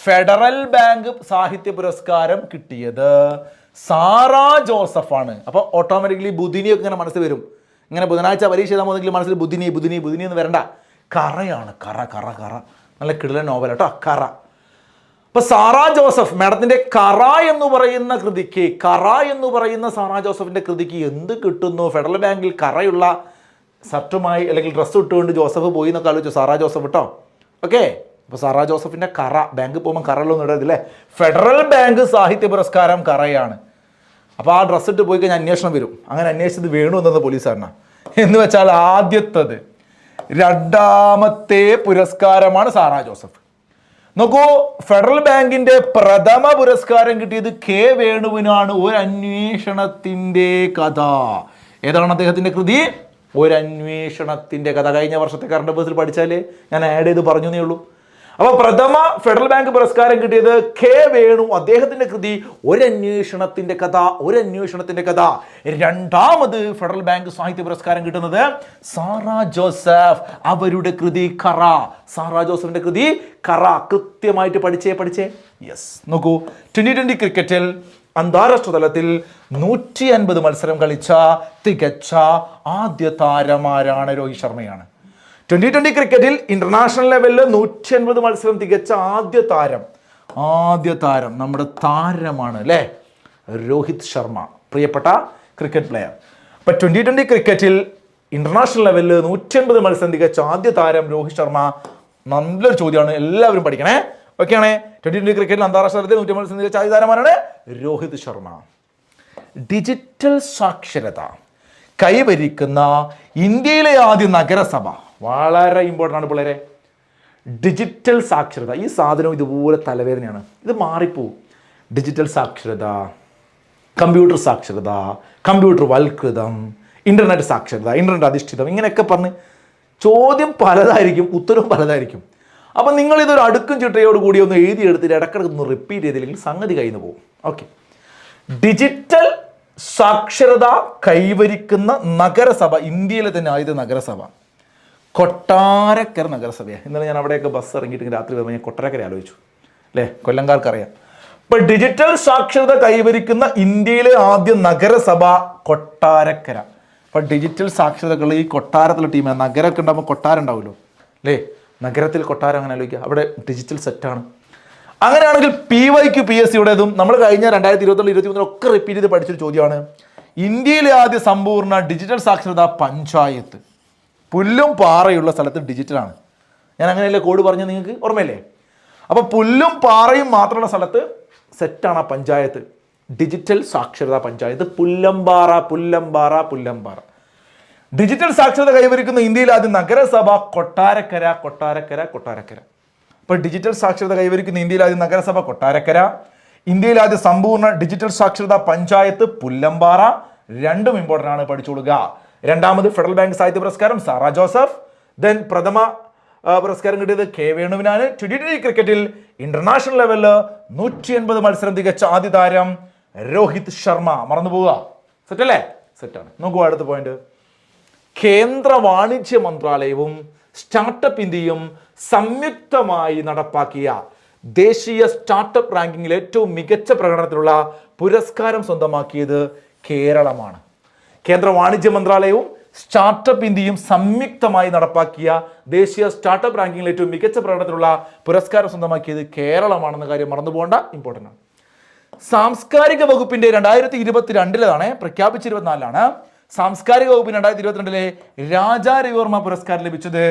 ഫെഡറൽ ബാങ്ക് സാഹിത്യ പുരസ്കാരം കിട്ടിയത് സാറാ ജോസഫാണ്. അപ്പോൾ ഓട്ടോമാറ്റിക്കലി ബുധിനിയൊക്കെ ഇങ്ങനെ മനസ്സിൽ വരും. ഇങ്ങനെ ബുധനാഴ്ച പരീക്ഷ എഴുതാൻ പോകുന്നെങ്കിൽ മനസ്സിൽ ബുധിനി എന്ന് വരണ്ട. കറയാണ്, കറ. നല്ല കിടിലൻ നോവൽ കേട്ടോ, കറ. അപ്പൊ സാറാ ജോസഫ് മാഡത്തിന്റെ കറ എന്ന് പറയുന്ന സാറാ ജോസഫിന്റെ കൃതിക്ക് എന്ത് കിട്ടുന്നു? ഫെഡറൽ ബാങ്കിൽ കറയുള്ള ഷർട്ടുമായി അല്ലെങ്കിൽ ഡ്രസ്സ് ഇട്ടുകൊണ്ട് ജോസഫ് പോയി എന്നൊക്കെ ആലോചിച്ചു. സാറാ ജോസഫ് കേട്ടോ. ഓക്കെ. അപ്പോൾ സാറാ ജോസഫിന്റെ കറ, ബാങ്കിൽ പോകുമ്പോൾ കറകളൊന്നും ഇടരുതില്ലേ. ഫെഡറൽ ബാങ്ക് സാഹിത്യ പുരസ്കാരം കറയാണ്. അപ്പോൾ ആ ഡ്രസ്സ് ഇട്ട് പോയി കഴിഞ്ഞാൽ അന്വേഷണം വരും. അങ്ങനെ അന്വേഷിച്ചത് വേണു എന്നത് പോലീസുകാരനാണ്. എന്ന് വെച്ചാൽ ആദ്യത്തത്. രണ്ടാമത്തെ പുരസ്കാരമാണ് സാറാ ജോസഫ്. നോക്കൂ, ഫെഡറൽ ബാങ്കിന്റെ പ്രഥമ പുരസ്കാരം കിട്ടിയത് K വേണുവിനാണ്. ഒരു അന്വേഷണത്തിന്റെ കഥ ഏതാണ് അദ്ദേഹത്തിൻ്റെ കൃതി? ഒരു അന്വേഷണത്തിൻ്റെ കഥ. കഴിഞ്ഞ വർഷത്തെ കറണ്ട് അഫയേഴ്സിൽ പഠിച്ചാൽ ഞാൻ ആഡ് ചെയ്ത് പറഞ്ഞു എന്നേ ഉള്ളൂ. അപ്പോൾ പ്രഥമ ഫെഡറൽ ബാങ്ക് പുരസ്കാരം കിട്ടിയത് കെ വേണു, അദ്ദേഹത്തിന്റെ കൃതി ഒരു അന്വേഷണത്തിന്റെ കഥ. ഒരു അന്വേഷണത്തിന്റെ കഥ. രണ്ടാമത് ഫെഡറൽ ബാങ്ക് സാഹിത്യ പുരസ്കാരം കിട്ടുന്നത് സാറാ ജോസഫ്, അവരുടെ കൃതി കറ. സാറാ ജോസഫിന്റെ കൃതി കറ. കൃത്യമായിട്ട് പഠിച്ചേ. യെസ്, നോക്കൂ, 2020 ക്രിക്കറ്റിൽ അന്താരാഷ്ട്ര തലത്തിൽ 150 മത്സരം കളിച്ച തികച്ച ആദ്യ താരമാരാണ്? രോഹിത് ശർമ്മയാണ്. 2020 ക്രിക്കറ്റിൽ ഇന്റർനാഷണൽ ലെവലിൽ 150 മത്സരം തികച്ച ആദ്യ താരം നമ്മുടെ താരമാണ് അല്ലേ, രോഹിത് ശർമ്മ, പ്രിയപ്പെട്ട ക്രിക്കറ്റ് പ്ലെയർ. അപ്പൊ 2020 ക്രിക്കറ്റിൽ ഇന്റർനാഷണൽ ലെവലിൽ 150 മത്സരം തികച്ച ആദ്യ താരം രോഹിത് ശർമ്മ. നല്ലൊരു ചോദ്യമാണ്, എല്ലാവരും പഠിക്കണേ. ഓക്കെയാണ്. 2020 ക്രിക്കറ്റിൽ അന്താരാഷ്ട്ര തലത്തിൽ 150 മത്സരം തികച്ച ആദ്യ താരമാരാണ്? രോഹിത് ശർമ്മ. ഡിജിറ്റൽ സാക്ഷരത കൈവരിക്കുന്ന ഇന്ത്യയിലെ ആദ്യ നഗരസഭ. വളരെ ഇമ്പോർട്ടൻ്റ് ആണ് പിള്ളേരെ. ഡിജിറ്റൽ സാക്ഷരത, ഈ സാധനം ഇതുപോലെ തലവേദനയാണ്, ഇത് മാറിപ്പോവും. ഡിജിറ്റൽ സാക്ഷരത, കമ്പ്യൂട്ടർ സാക്ഷരത, കമ്പ്യൂട്ടർ വൽകൃതം, ഇൻ്റർനെറ്റ് സാക്ഷരത, ഇൻ്റർനെറ്റ് അധിഷ്ഠിതം, ഇങ്ങനെയൊക്കെ പറഞ്ഞ് ചോദ്യം പലതായിരിക്കും, ഉത്തരവും പലതായിരിക്കും. അപ്പം നിങ്ങളിതൊരു അടുക്കും ചിട്ടയോട് കൂടി ഒന്ന് എഴുതിയെടുത്തിട്ട് ഇടക്കിടക്ക് ഒന്ന് റിപ്പീറ്റ് ചെയ്തില്ലെങ്കിൽ സംഗതി കയ്യിൽ നിന്ന് പോകും. ഓക്കെ. ഡിജിറ്റൽ സാക്ഷരത കൈവരിക്കുന്ന നഗരസഭ, ഇന്ത്യയിലെ തന്നെ ആദ്യത്തെ നഗരസഭ കൊട്ടാരക്കര നഗരസഭയാണ്. ഇന്നലെ ഞാൻ അവിടെയൊക്കെ ബസ് ഇറങ്ങിയിട്ട് രാത്രി വരുമ്പോൾ ഞാൻ കൊട്ടാരക്കര ആലോചിച്ചു അല്ലേ, കൊല്ലംകാർക്കറിയാം. ഇപ്പൊ ഡിജിറ്റൽ സാക്ഷരത കൈവരിക്കുന്ന ഇന്ത്യയിലെ ആദ്യ നഗരസഭ കൊട്ടാരക്കര. അപ്പൊ ഡിജിറ്റൽ സാക്ഷരതകൾ ഈ കൊട്ടാരത്തിലെ ടീമാണ്. നഗരമൊക്കെ ഉണ്ടാകുമ്പോൾ കൊട്ടാരം ഉണ്ടാവുമല്ലോ അല്ലേ, നഗരത്തിൽ കൊട്ടാരം അങ്ങനെ ആലോചിക്കുക, അവിടെ ഡിജിറ്റൽ സെറ്റാണ്. അങ്ങനെയാണെങ്കിൽ PYQ PSCയുടേതും നമ്മൾ കഴിഞ്ഞ 2022, 2023 ഒക്കെ റിപ്പീറ്റ് ചെയ്ത് പഠിച്ചൊരു ചോദ്യമാണ്. ഇന്ത്യയിലെ ആദ്യ സമ്പൂർണ്ണ ഡിജിറ്റൽ സാക്ഷരതാ പഞ്ചായത്ത്. പുല്ലും പാറയുള്ള സ്ഥലത്ത് ഡിജിറ്റലാണ്. ഞാൻ അങ്ങനെയല്ലേ കോഡ് പറഞ്ഞത്, നിങ്ങൾക്ക് ഓർമ്മയില്ലേ? അപ്പോൾ പുല്ലും പാറയും മാത്രമുള്ള സ്ഥലത്ത് സെറ്റാണ് ആ പഞ്ചായത്ത്, ഡിജിറ്റൽ സാക്ഷരതാ പഞ്ചായത്ത്. പുല്ലമ്പാറ. ഡിജിറ്റൽ സാക്ഷരത കൈവരിക്കുന്ന ഇന്ത്യയിൽ ആദ്യം നഗരസഭ കൊട്ടാരക്കര. അപ്പോൾ ഡിജിറ്റൽ സാക്ഷരത കൈവരിക്കുന്ന ഇന്ത്യയിൽ ആദ്യം നഗരസഭ കൊട്ടാരക്കര, ഇന്ത്യയിൽ ആദ്യം സമ്പൂർണ്ണ ഡിജിറ്റൽ സാക്ഷരതാ പഞ്ചായത്ത് പുല്ലമ്പാറ. രണ്ടും ഇമ്പോർട്ടൻ്റ് ആണ്, പഠിച്ചോളുക. രണ്ടാമത് ഫെഡറൽ ബാങ്ക് സാഹിത്യ പുരസ്കാരം സാറാ ജോസഫ്. ദെൻ പ്രഥമ പുരസ്കാരം കിട്ടിയത് കെ വേണുവിനാണ്. 2020 ക്രിക്കറ്റിൽ ഇന്റർനാഷണൽ ലെവലിൽ 180 മത്സരം തികച്ച ആദ്യ താരം രോഹിത് ശർമ്മ. മറന്നു പോവുക. സെറ്റല്ലേ? സെറ്റാണ്. നോക്കുക അടുത്ത പോയിന്റ്. കേന്ദ്ര വാണിജ്യ മന്ത്രാലയവും സ്റ്റാർട്ടപ്പ് ഇന്ത്യയും സംയുക്തമായി നടപ്പാക്കിയ ദേശീയ സ്റ്റാർട്ടപ്പ് റാങ്കിങ്ങിൽ ഏറ്റവും മികച്ച പ്രകടനത്തിലുള്ള പുരസ്കാരം സ്വന്തമാക്കിയത് കേരളമാണ്. കേന്ദ്ര വാണിജ്യ മന്ത്രാലയവും സ്റ്റാർട്ടപ്പ് ഇന്ത്യയും സംയുക്തമായി നടപ്പാക്കിയ ദേശീയ സ്റ്റാർട്ടപ്പ് റാങ്കിങ്ങിൽ ഏറ്റവും മികച്ച പ്രകടനത്തിലുള്ള പുരസ്കാരം സ്വന്തമാക്കിയത് കേരളമാണെന്ന കാര്യം മറന്നുപോകേണ്ട, ഇമ്പോർട്ടൻ്റ് ആണ്. സാംസ്കാരിക വകുപ്പിന്റെ 2022 പ്രഖ്യാപിച്ച 24 സാംസ്കാരിക വകുപ്പിന് 2022 രാജാ രവിവർമ്മ പുരസ്കാരം ലഭിച്ചത്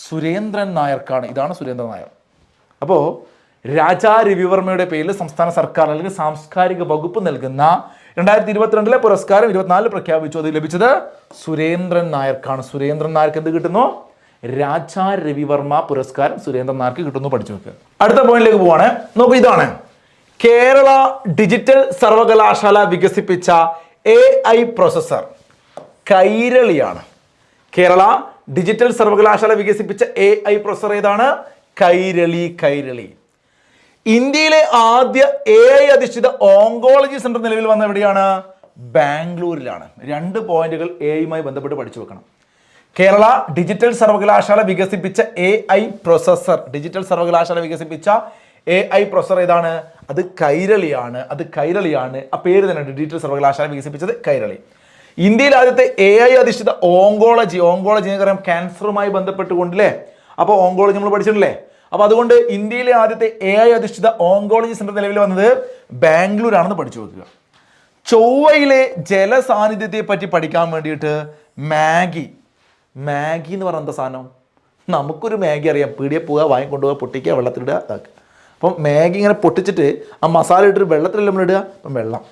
സുരേന്ദ്രൻ നായർക്കാണ്. ഇതാണ് സുരേന്ദ്രൻ നായർ. അപ്പോൾ രാജാ രവിവർമ്മയുടെ പേരിൽ സംസ്ഥാന സർക്കാർ അല്ലെങ്കിൽ സാംസ്കാരിക വകുപ്പ് നൽകുന്ന 2022 പുരസ്കാരം 24 പ്രഖ്യാപിച്ചു. അത് ലഭിച്ചത് സുരേന്ദ്രൻ നായർക്കാണ്. സുരേന്ദ്രൻ നായർക്ക് എന്ത് കിട്ടുന്നു? രാജാ രവിവർമ്മ പുരസ്കാരം സുരേന്ദ്രൻ നായർക്ക് കിട്ടുന്നു. പഠിച്ചു വെക്കുക. അടുത്ത പോയിന്റിലേക്ക് പോവാണ്. നോക്കൂ, ഇതാണ് കേരള ഡിജിറ്റൽ സർവകലാശാല വികസിപ്പിച്ച AI പ്രോസസർ. കൈരളിയാണ്. കേരള ഡിജിറ്റൽ സർവകലാശാല വികസിപ്പിച്ച AI പ്രോസസർ ഏതാണ്? കൈരളി. ഇന്ത്യയിലെ ആദ്യ AI അധിഷ്ഠിത ഓങ്കോളജി സെന്റർ നിലവിൽ വന്ന എവിടെയാണ്? ബാംഗ്ലൂരിലാണ്. 2 പോയിന്റുകൾ AI ബന്ധപ്പെട്ട് പഠിച്ചു വെക്കണം. കേരള ഡിജിറ്റൽ സർവകലാശാല വികസിപ്പിച്ച AI പ്രോസസർ. ഡിജിറ്റൽ സർവകലാശാല വികസിപ്പിച്ച AI പ്രോസസർ ഏതാണ്? അത് കൈരളിയാണ്. ആ പേര് തന്നെ, ഡിജിറ്റൽ സർവകലാശാല വികസിപ്പിച്ചത് കൈരളി. ഇന്ത്യയിൽ ആദ്യത്തെ AI അധിഷ്ഠിത ഓങ്കോളജി നമുക്കറിയാം, ക്യാൻസറുമായി ബന്ധപ്പെട്ടുകൊണ്ടല്ലേ. അപ്പോൾ ഓങ്കോളജി നമ്മൾ പഠിച്ചിട്ടില്ലേ? അപ്പോൾ അതുകൊണ്ട് ഇന്ത്യയിലെ ആദ്യത്തെ AI അധിഷ്ഠിത ഓങ്കോളജി സെന്റർ നിലവിൽ വന്നത് ബാംഗ്ലൂരാണെന്ന് പഠിച്ചു വെക്കുക. ചൊവ്വയിലെ ജലസാന്നിധ്യത്തെ പറ്റി പഠിക്കാൻ വേണ്ടിയിട്ട് മാഗി എന്ന് പറഞ്ഞ എന്താ സാധനം? നമുക്കൊരു മാഗി അറിയാം, പീടിയെ പോവുക, വാങ്ങിക്കൊണ്ടുപോവുക, പൊട്ടിക്കുക, വെള്ളത്തിലിടുക, ഇതാക്കുക. അപ്പം മാഗി ഇങ്ങനെ പൊട്ടിച്ചിട്ട് ആ മസാല ഇട്ടിട്ട് വെള്ളത്തിലല്ല നമ്മൾ ഇടുക. അപ്പം വെള്ളം,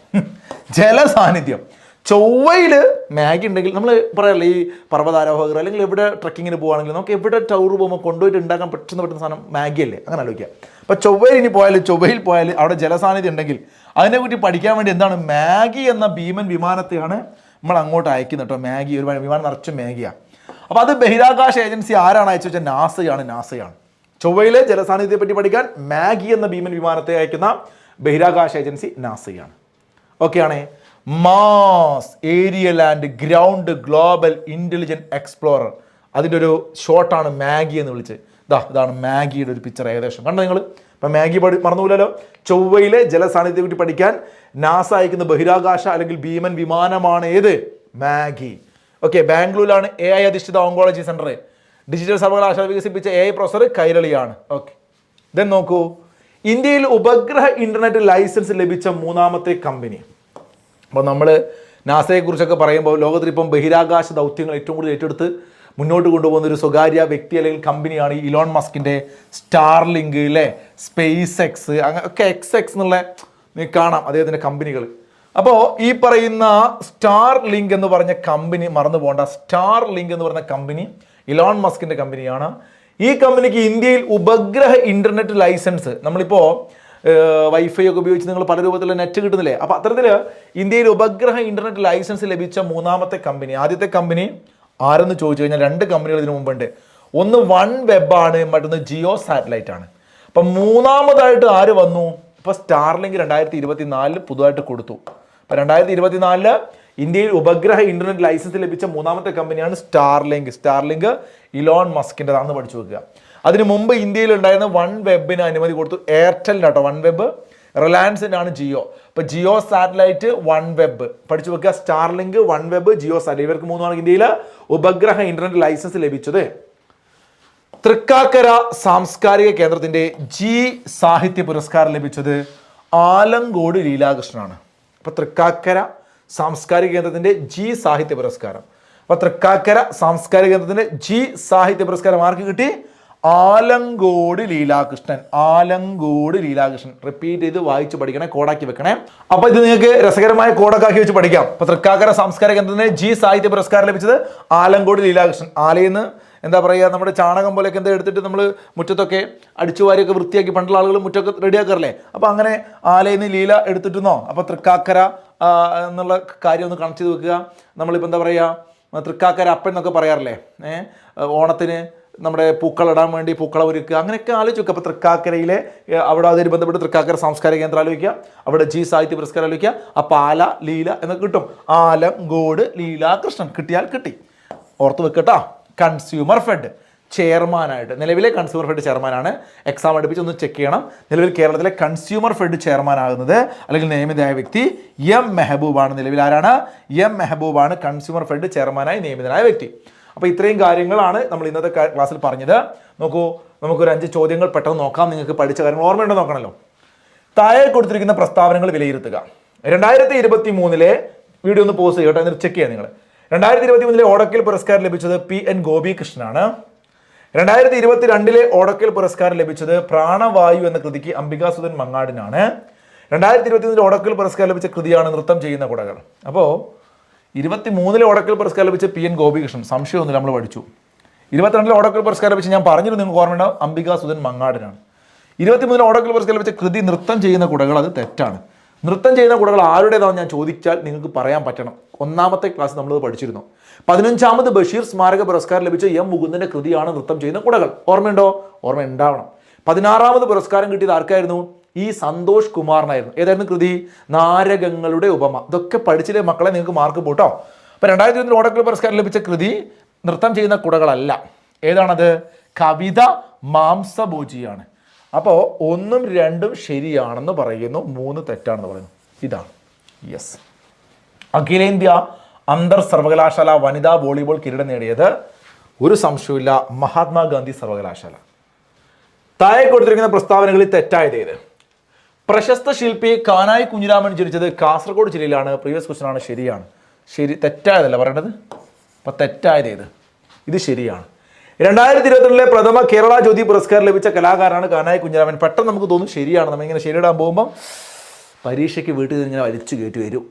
ജലസാന്നിധ്യം. ചൊവ്വയിൽ മാഗി ഉണ്ടെങ്കിൽ നമ്മൾ പറയാറില്ല, ഈ പർവ്വതാരോഹകർ അല്ലെങ്കിൽ എവിടെ ട്രക്കിങ്ങിന് പോകുകയാണെങ്കിൽ നമുക്ക് എവിടെ ടൂർ പോകുമ്പോൾ കൊണ്ടുപോയിട്ട് ഉണ്ടാക്കാൻ പറ്റുന്ന സാധനം മാഗി അല്ലേ, അങ്ങനെ ആലോചിക്കുക. അപ്പോൾ ചൊവ്വയിൽ പോയാൽ അവിടെ ജലസാന്നിധ്യം ഉണ്ടെങ്കിൽ അതിനെക്കുറിച്ച് പഠിക്കാൻ വേണ്ടി എന്താണ്? മാഗി എന്ന ഭീമൻ വിമാനത്തെയാണ് നമ്മൾ അങ്ങോട്ട് അയക്കുന്ന കേട്ടോ. മാഗി, ഒരു വിമാനം നിറച്ചും മാഗിയാണ്. അപ്പോൾ അത് ബഹിരാകാശ ഏജൻസി ആരാണ് അയച്ചു വെച്ചാൽ നാസയാണ്. ചൊവ്വയിലെ ജലസാന്നിധ്യത്തെ പറ്റി പഠിക്കാൻ മാഗി എന്ന ഭീമൻ വിമാനത്തെ അയക്കുന്ന ബഹിരാകാശ ഏജൻസി നാസയാണ്. ഓക്കെ ആണേ. Mass aerial and ground global intelligent explorer, അതിൻ്റെ ഒരു ഷോർട്ടാണ് മാഗി എന്ന് വിളിച്ച്. ഇതാണ് മാഗിയുടെ ഒരു പിക്ചർ ഏകദേശം കണ്ടോ നിങ്ങൾ. ഇപ്പം മാഗി മറന്നുപോലല്ലോ. ചൊവ്വയിലെ ജലസാന്നിധ്യത്തെ പറ്റി പഠിക്കാൻ നാസ അയക്കുന്ന ബഹിരാകാശ അല്ലെങ്കിൽ ഭീമൻ വിമാനമാണ് ഏത്? മാഗി. ഓക്കെ, ബാംഗ്ലൂരിലാണ് AI അധിഷ്ഠിത ഓങ്കോളജി സെൻറ്റർ. ഡിജിറ്റൽ സർവകലാശാല വികസിപ്പിച്ച AI പ്രൊഫസർ കൈരളിയാണ്. ഓക്കെ, ദെൻ നോക്കൂ, ഇന്ത്യയിൽ ഉപഗ്രഹ ഇൻ്റർനെറ്റ് ലൈസൻസ് ലഭിച്ച മൂന്നാമത്തെ കമ്പനി. അപ്പോൾ നമ്മൾ നാസയെക്കുറിച്ചൊക്കെ പറയുമ്പോൾ ലോകത്തിൽ ഇപ്പം ബഹിരാകാശ ദൗത്യങ്ങൾ ഏറ്റവും കൂടുതൽ ഏറ്റെടുത്ത് മുന്നോട്ട് കൊണ്ടുപോകുന്ന ഒരു സ്വകാര്യ വ്യക്തി അല്ലെങ്കിൽ കമ്പനിയാണ് ഈ ഇലോൺ മസ്കിൻ്റെ സ്റ്റാർലിങ്ക് അല്ലേ, സ്പേസ് എക്സ്, അങ്ങനെ ഒക്കെ XX എന്നുള്ള നിങ്ങൾക്ക് കാണാം അദ്ദേഹത്തിൻ്റെ കമ്പനികൾ. അപ്പോൾ ഈ പറയുന്ന സ്റ്റാർലിങ്ക് എന്ന് പറഞ്ഞ കമ്പനി മറന്നു പോകേണ്ട. സ്റ്റാർലിങ്ക് എന്ന് പറഞ്ഞ കമ്പനി ഇലോൺ മസ്കിൻ്റെ കമ്പനിയാണ്. ഈ കമ്പനിക്ക് ഇന്ത്യയിൽ ഉപഗ്രഹ ഇൻ്റർനെറ്റ് ലൈസൻസ്, നമ്മളിപ്പോൾ വൈഫൈ ഒക്കെ ഉപയോഗിച്ച് നിങ്ങൾ പല രൂപത്തിലുള്ള നെറ്റ് കിട്ടുന്നില്ലേ, അപ്പോൾ അത്തരത്തിൽ ഇന്ത്യയിൽ ഉപഗ്രഹ ഇൻ്റർനെറ്റ് ലൈസൻസ് ലഭിച്ച മൂന്നാമത്തെ കമ്പനി. ആദ്യത്തെ കമ്പനി ആരെന്ന് ചോദിച്ചു കഴിഞ്ഞാൽ 2 കമ്പനികൾ ഇതിനു മുമ്പുണ്ട്. ഒന്ന് വൺ വെബാണ്, മറ്റൊന്ന് ജിയോ സാറ്റലൈറ്റ് ആണ്. അപ്പം മൂന്നാമതായിട്ട് ആര് വന്നു? ഇപ്പോൾ സ്റ്റാർലിങ്ക് 2024 പുതുതായിട്ട് കൊടുത്തു. അപ്പോൾ 2024 ഇന്ത്യയിൽ ഉപഗ്രഹ ഇൻ്റർനെറ്റ് ലൈസൻസ് ലഭിച്ച മൂന്നാമത്തെ കമ്പനിയാണ് സ്റ്റാർലിങ്ക് ഇലോൺ മസ്കിൻ്റെതാണെന്ന് പഠിച്ചു വെക്കുക. അതിന് മുമ്പ് ഇന്ത്യയിൽ ഉണ്ടായിരുന്ന വൺ വെബിന് അനുമതി കൊടുത്തു, എയർടെലിൻ്റെ കേട്ടോ വൺ വെബ്, റിലയൻസിൻ്റെ ആണ് ജിയോ. ഇപ്പോൾ ജിയോ സാറ്റലൈറ്റ്, വൺ വെബ് പഠിച്ചു വെക്കുക. Starlink, one web, Jio satellite, ഇവർക്ക് മൂന്നുമാണ് ഇന്ത്യയിൽ ഉപഗ്രഹ ഇൻ്റർനെറ്റ് ലൈസൻസ് ലഭിച്ചത്. തൃക്കാക്കര സാംസ്കാരിക കേന്ദ്രത്തിൻ്റെ ജി സാഹിത്യ പുരസ്കാരം ലഭിച്ചത് ആലങ്കോട് ലീലാകൃഷ്ണനാണ്. അപ്പോൾ തൃക്കാക്കര സാംസ്കാരിക കേന്ദ്രത്തിൻ്റെ ജി സാഹിത്യ പുരസ്കാരം. അപ്പോൾ തൃക്കാക്കര സാംസ്കാരിക കേന്ദ്രത്തിൻ്റെ ജി സാഹിത്യ പുരസ്കാരം ആർക്ക് കിട്ടി? ആലങ്കോട് ലീലാകൃഷ്ണൻ. റിപ്പീറ്റ് ചെയ്ത് വായിച്ച് പഠിക്കണേ, കോഡാക്കി വെക്കണേ. അപ്പോൾ ഇത് നിങ്ങൾക്ക് രസകരമായ കോഡൊക്കെ വെച്ച് പഠിക്കാം. അപ്പോൾ തൃക്കാക്കര സാംസ്കാരിക കേന്ദ്രത്തിന് ജി സാഹിത്യ പുരസ്കാരം ലഭിച്ചത് ആലങ്കോട് ലീലാകൃഷ്ണൻ. ആലയിന്ന് എന്താ പറയുക, നമ്മുടെ ചാണകം പോലെയൊക്കെ എന്താ എടുത്തിട്ട് നമ്മൾ മുറ്റത്തൊക്കെ അടിച്ചുവാരിയൊക്കെ വൃത്തിയാക്കി പണ്ടുള്ള ആളുകൾ മുറ്റൊക്കെ റെഡിയാക്കാറില്ലേ, അപ്പോൾ അങ്ങനെ ആലയിന്ന് ലീല എടുത്തിട്ടുന്നോ. അപ്പോൾ തൃക്കാക്കര എന്നുള്ള കാര്യം ഒന്ന് കണക്ട് ചെയ്ത് വെക്കുക. നമ്മളിപ്പോൾ എന്താ പറയുക, തൃക്കാക്കര അപ്പൻ എന്നൊക്കെ പറയാറില്ലേ, ഓണത്തിന് നമ്മുടെ പൂക്കളിടാൻ വേണ്ടി പൂക്കളം ഒരുക്കുക, അങ്ങനെയൊക്കെ ആലോചിച്ച് വെക്കുക. അപ്പോൾ തൃക്കാക്കരയിലെ അവിടെ അതിന് ബന്ധപ്പെട്ട് തൃക്കാക്കര സാംസ്കാരിക കേന്ദ്രം ആലോചിക്കുക, അവിടെ ജി സാഹിത്യ പുരസ്കാരം ആലോചിക്കുക. അപ്പോൾ ആല ലീല എന്നൊക്കെ കിട്ടും. ആലങ്കോട് ലീലാകൃഷ്ണൻ കിട്ടിയാൽ കിട്ടി, ഓർത്ത് വെക്കട്ടോ. കൺസ്യൂമർ ഫെഡ് ചെയർമാനായിട്ട്, നിലവിലെ കൺസ്യൂമർ ഫെഡ് ചെയർമാനാണ്. എക്സാം അടുപ്പിച്ച് ഒന്ന് ചെക്ക് ചെയ്യണം. നിലവിൽ കേരളത്തിലെ കൺസ്യൂമർ ഫെഡ് ചെയർമാനാകുന്നത് അല്ലെങ്കിൽ നിയമിതനായ വ്യക്തി എം മെഹബൂബാണ്. നിലവിൽ ആരാണ്? എം മെഹബൂബാണ് കൺസ്യൂമർ ഫെഡ് ചെയർമാനായി നിയമിതനായ വ്യക്തി. അപ്പോൾ ഇത്രയും കാര്യങ്ങളാണ് നമ്മൾ ഇന്നത്തെ ക്ലാസ്സിൽ പറഞ്ഞത്. നോക്കൂ, നമുക്കൊരു 5 ചോദ്യങ്ങൾ പെട്ടെന്ന് നോക്കാം. നിങ്ങൾക്ക് പഠിച്ച കാര്യങ്ങൾ ഓർമ്മയുണ്ടോ നോക്കണമല്ലോ. താഴെ കൊടുത്തിരിക്കുന്ന പ്രസ്താവനകൾ വിലയിരുത്തുക. 2023 വീഡിയോ ഒന്ന് പോസ്റ്റ് ചെയ്യട്ടെ, എന്നിട്ട് ചെക്ക് ചെയ്യാം നിങ്ങൾ. 2023 ഓടക്കൽ പുരസ്കാരം ലഭിച്ചത് PN ഗോപികൃഷ്ണനാണ്. 2022 ഓടക്കൽ പുരസ്കാരം ലഭിച്ചത് പ്രാണവായു എന്ന കൃതിക്ക് അംബികാസുധൻ മങ്ങാടിനാണ്. 2021 ഓടക്കൽ പുരസ്കാരം ലഭിച്ച കൃതിയാണ് നൃത്തം ചെയ്യുന്ന കുടകൾ. അപ്പോൾ 23 ഓടക്കൽ പുരസ്കാരം ലഭിച്ച PN ഗോപികൃഷ്ണൻ, സംശയമൊന്നുമില്ല, നമ്മൾ പഠിച്ചു. 22 ഓടക്കൽ പുരസ്കാരം ലഭിച്ച, ഞാൻ പറഞ്ഞിരുന്നു നിങ്ങൾക്ക് ഓർമ്മയുണ്ടാവും, അംബികാസുധൻ മങ്ങാടിനാണ്. 23 ഓടക്കൽ പുരസ്കാരം ലഭിച്ച കൃതി നൃത്തം ചെയ്യുന്ന കുടകൾ, അത് തെറ്റാണ്. നൃത്തം ചെയ്യുന്ന കുടകൾ ആരുടേതാണെന്ന് ഞാൻ ചോദിച്ചാൽ നിങ്ങൾക്ക് പറയാൻ പറ്റണം. ഒന്നാമത്തെ ക്ലാസ് നമ്മളത് പഠിച്ചിരുന്നു. 15ാമത് ബഷീർ സ്മാരക പുരസ്കാരം ലഭിച്ച M മുകുന്ദന്റെ കൃതിയാണ് നൃത്തം ചെയ്യുന്ന കുടകൾ. ഓർമ്മയുണ്ടോ? ഓർമ്മ ഉണ്ടാവണം. 16ാമത് പുരസ്കാരം കിട്ടിയത് ആർക്കായിരുന്നു? ഈ സന്തോഷ് കുമാറിനായിരുന്നു. ഏതായിരുന്നു കൃതി? നാരകങ്ങളുടെ ഉപമ. ഇതൊക്കെ പഠിച്ചില്ലേ മക്കളെ, നിങ്ങൾക്ക് മാർക്ക് പോട്ടോ. അപ്പോൾ 2020 ഓടക്കൽ പുരസ്കാരം ലഭിച്ച കൃതി നൃത്തം ചെയ്യുന്ന കുടകളല്ല. ഏതാണത്? കവിത മാംസഭോജിയാണ്. അപ്പോൾ 1ഉം 2ഉം ശരിയാണെന്ന് പറയുന്നു, 3 തെറ്റാണെന്ന് പറയുന്നു. ഇതാണ് യെസ്. അഖിലേന്ത്യ അന്തർ സർവകലാശാല വനിതാ വോളിബോൾ കിരീടം നേടിയത് ഒരു സംശയമില്ല മഹാത്മാഗാന്ധി സർവകലാശാല. താഴെ കൊടുത്തിരിക്കുന്ന പ്രസ്താവനകളിൽ തെറ്റായത് ഏത്? പ്രശസ്ത ശില്പി കാനായി കുഞ്ഞിരാമൻ ജനിച്ചത് കാസർഗോഡ് ജില്ലയിലാണ്. പ്രീവിയസ് ക്വസ്റ്റൻ ആണ്, ശരിയാണ്. ശരി, തെറ്റായതല്ല പറയേണ്ടത്. അപ്പോൾ തെറ്റായത് ഏത്? ഇത് ശരിയാണ്. 2022 പ്രഥമ കേരള ജ്യോതി പുരസ്കാരം ലഭിച്ച കലാകാരനാണ് കാനായി കുഞ്ഞിരാമൻ. പെട്ടെന്ന് നമുക്ക് തോന്നും ശരിയാണ്. നമ്മളിങ്ങനെ ശരിയിടാൻ പോകുമ്പം പരീക്ഷയ്ക്ക് വീട്ടിൽ നിന്ന് ഇങ്ങനെ വലിച്ചു കയറ്റി വരും.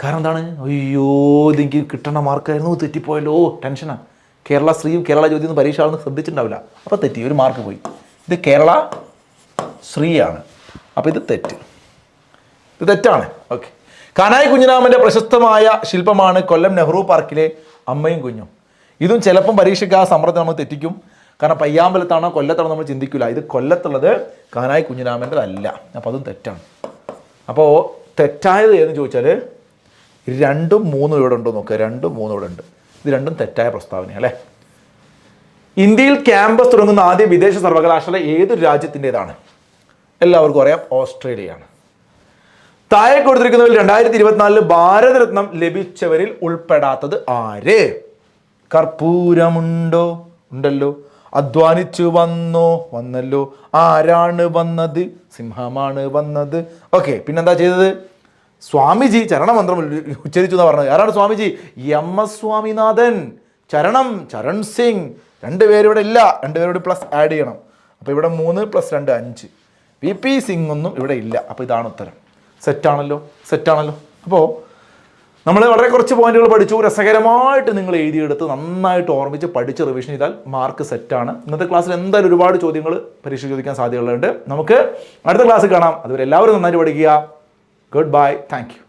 കാരണം എന്താണ്? അയ്യോ, ഇതെനിക്ക് കിട്ടണ മാർക്കായിരുന്നു, തെറ്റിപ്പോയല്ലോ, ടെൻഷനാണ്. കേരള ശ്രീയും കേരള ജ്യോതി ഒന്നും പരീക്ഷ ആണെന്ന് ശ്രദ്ധിച്ചിട്ടുണ്ടാവില്ല. അപ്പോൾ തെറ്റി, ഒരു മാർക്ക് പോയി. ഇത് കേരള ശ്രീയാണ്, അപ്പോൾ ഇത് തെറ്റ്, ഇത് തെറ്റാണ്. ഓക്കെ. കാനായി കുഞ്ഞിരാമന്റെ പ്രശസ്തമായ ശില്പമാണ് കൊല്ലം നെഹ്റു പാർക്കിലെ അമ്മയും കുഞ്ഞും. ഇതും ചിലപ്പം പരീക്ഷയ്ക്ക് ആ സമ്മർദ്ദം നമ്മൾ തെറ്റിക്കും. കാരണം പയ്യാമ്പലത്താണോ കൊല്ലത്താണോ നമ്മൾ ചിന്തിക്കില്ല. ഇത് കൊല്ലത്തുള്ളത് കാനായി കുഞ്ഞിരാമൻ്റെ അല്ല. അപ്പോൾ അതും തെറ്റാണ്. അപ്പോൾ തെറ്റായത് ഏതെന്ന് ചോദിച്ചാൽ 2ഉം 3ഉം ഇവിടെ ഉണ്ടോ നോക്കുക. 2ഉം 3ഉം ഇവിടെ ഉണ്ട്. ഇത് രണ്ടും തെറ്റായ പ്രസ്താവനയാണ് അല്ലേ. ഇന്ത്യയിൽ ക്യാമ്പസ് തുടങ്ങുന്ന ആദ്യ വിദേശ സർവകലാശാല ഏതൊരു രാജ്യത്തിൻ്റെതാണ്? എല്ലാവർക്കും അറിയാം, ഓസ്ട്രേലിയയാണ്. താഴെ കൊടുത്തിരിക്കുന്നതിൽ 2024 ഭാരതരത്നം ലഭിച്ചവരിൽ ഉൾപ്പെടാത്തത് ആര്? കർപ്പൂരമുണ്ടോ? ഉണ്ടല്ലോ. അധ്വാനിച്ചു വന്നല്ലോ. ആരാണ് വന്നത്? സിംഹമാണ് വന്നത്. ഓക്കെ, പിന്നെന്താ ചെയ്തത്? സ്വാമിജി ചരണമന്ത്രം ഉച്ചരിച്ചു എന്നാണ് പറഞ്ഞത്. ആരാണ് സ്വാമിജി? MS സ്വാമിനാഥൻ. ചരൺ സിംഗ്. 2 പേരിവിടെ ഇല്ല. 2 പേരോട് പ്ലസ് ആഡ് ചെയ്യണം. അപ്പോൾ ഇവിടെ 3 + 2 5. VP സിംഗ് ഒന്നും ഇവിടെ ഇല്ല. അപ്പോൾ ഇതാണ് ഉത്തരം. സെറ്റാണല്ലോ. അപ്പോൾ നമ്മൾ വളരെ കുറച്ച് പോയിന്റുകൾ പഠിച്ചു. രസകരമായിട്ട് നിങ്ങൾ എഴുതിയെടുത്ത് നന്നായിട്ട് ഓർമ്മിച്ച് പഠിച്ച് റിവിഷൻ ചെയ്താൽ മാർക്ക് സെറ്റാണ്. ഇന്നത്തെ ക്ലാസ്സിൽ എന്തായാലും ഒരുപാട് ചോദ്യങ്ങൾ പരീക്ഷ ചോദിക്കാൻ സാധ്യതകളുണ്ട്. നമുക്ക് അടുത്ത ക്ലാസ്സിൽ കാണാം. അതുവരെ എല്ലാവരും നന്നായിട്ട് പഠിക്കുക. Good bye. Thank you.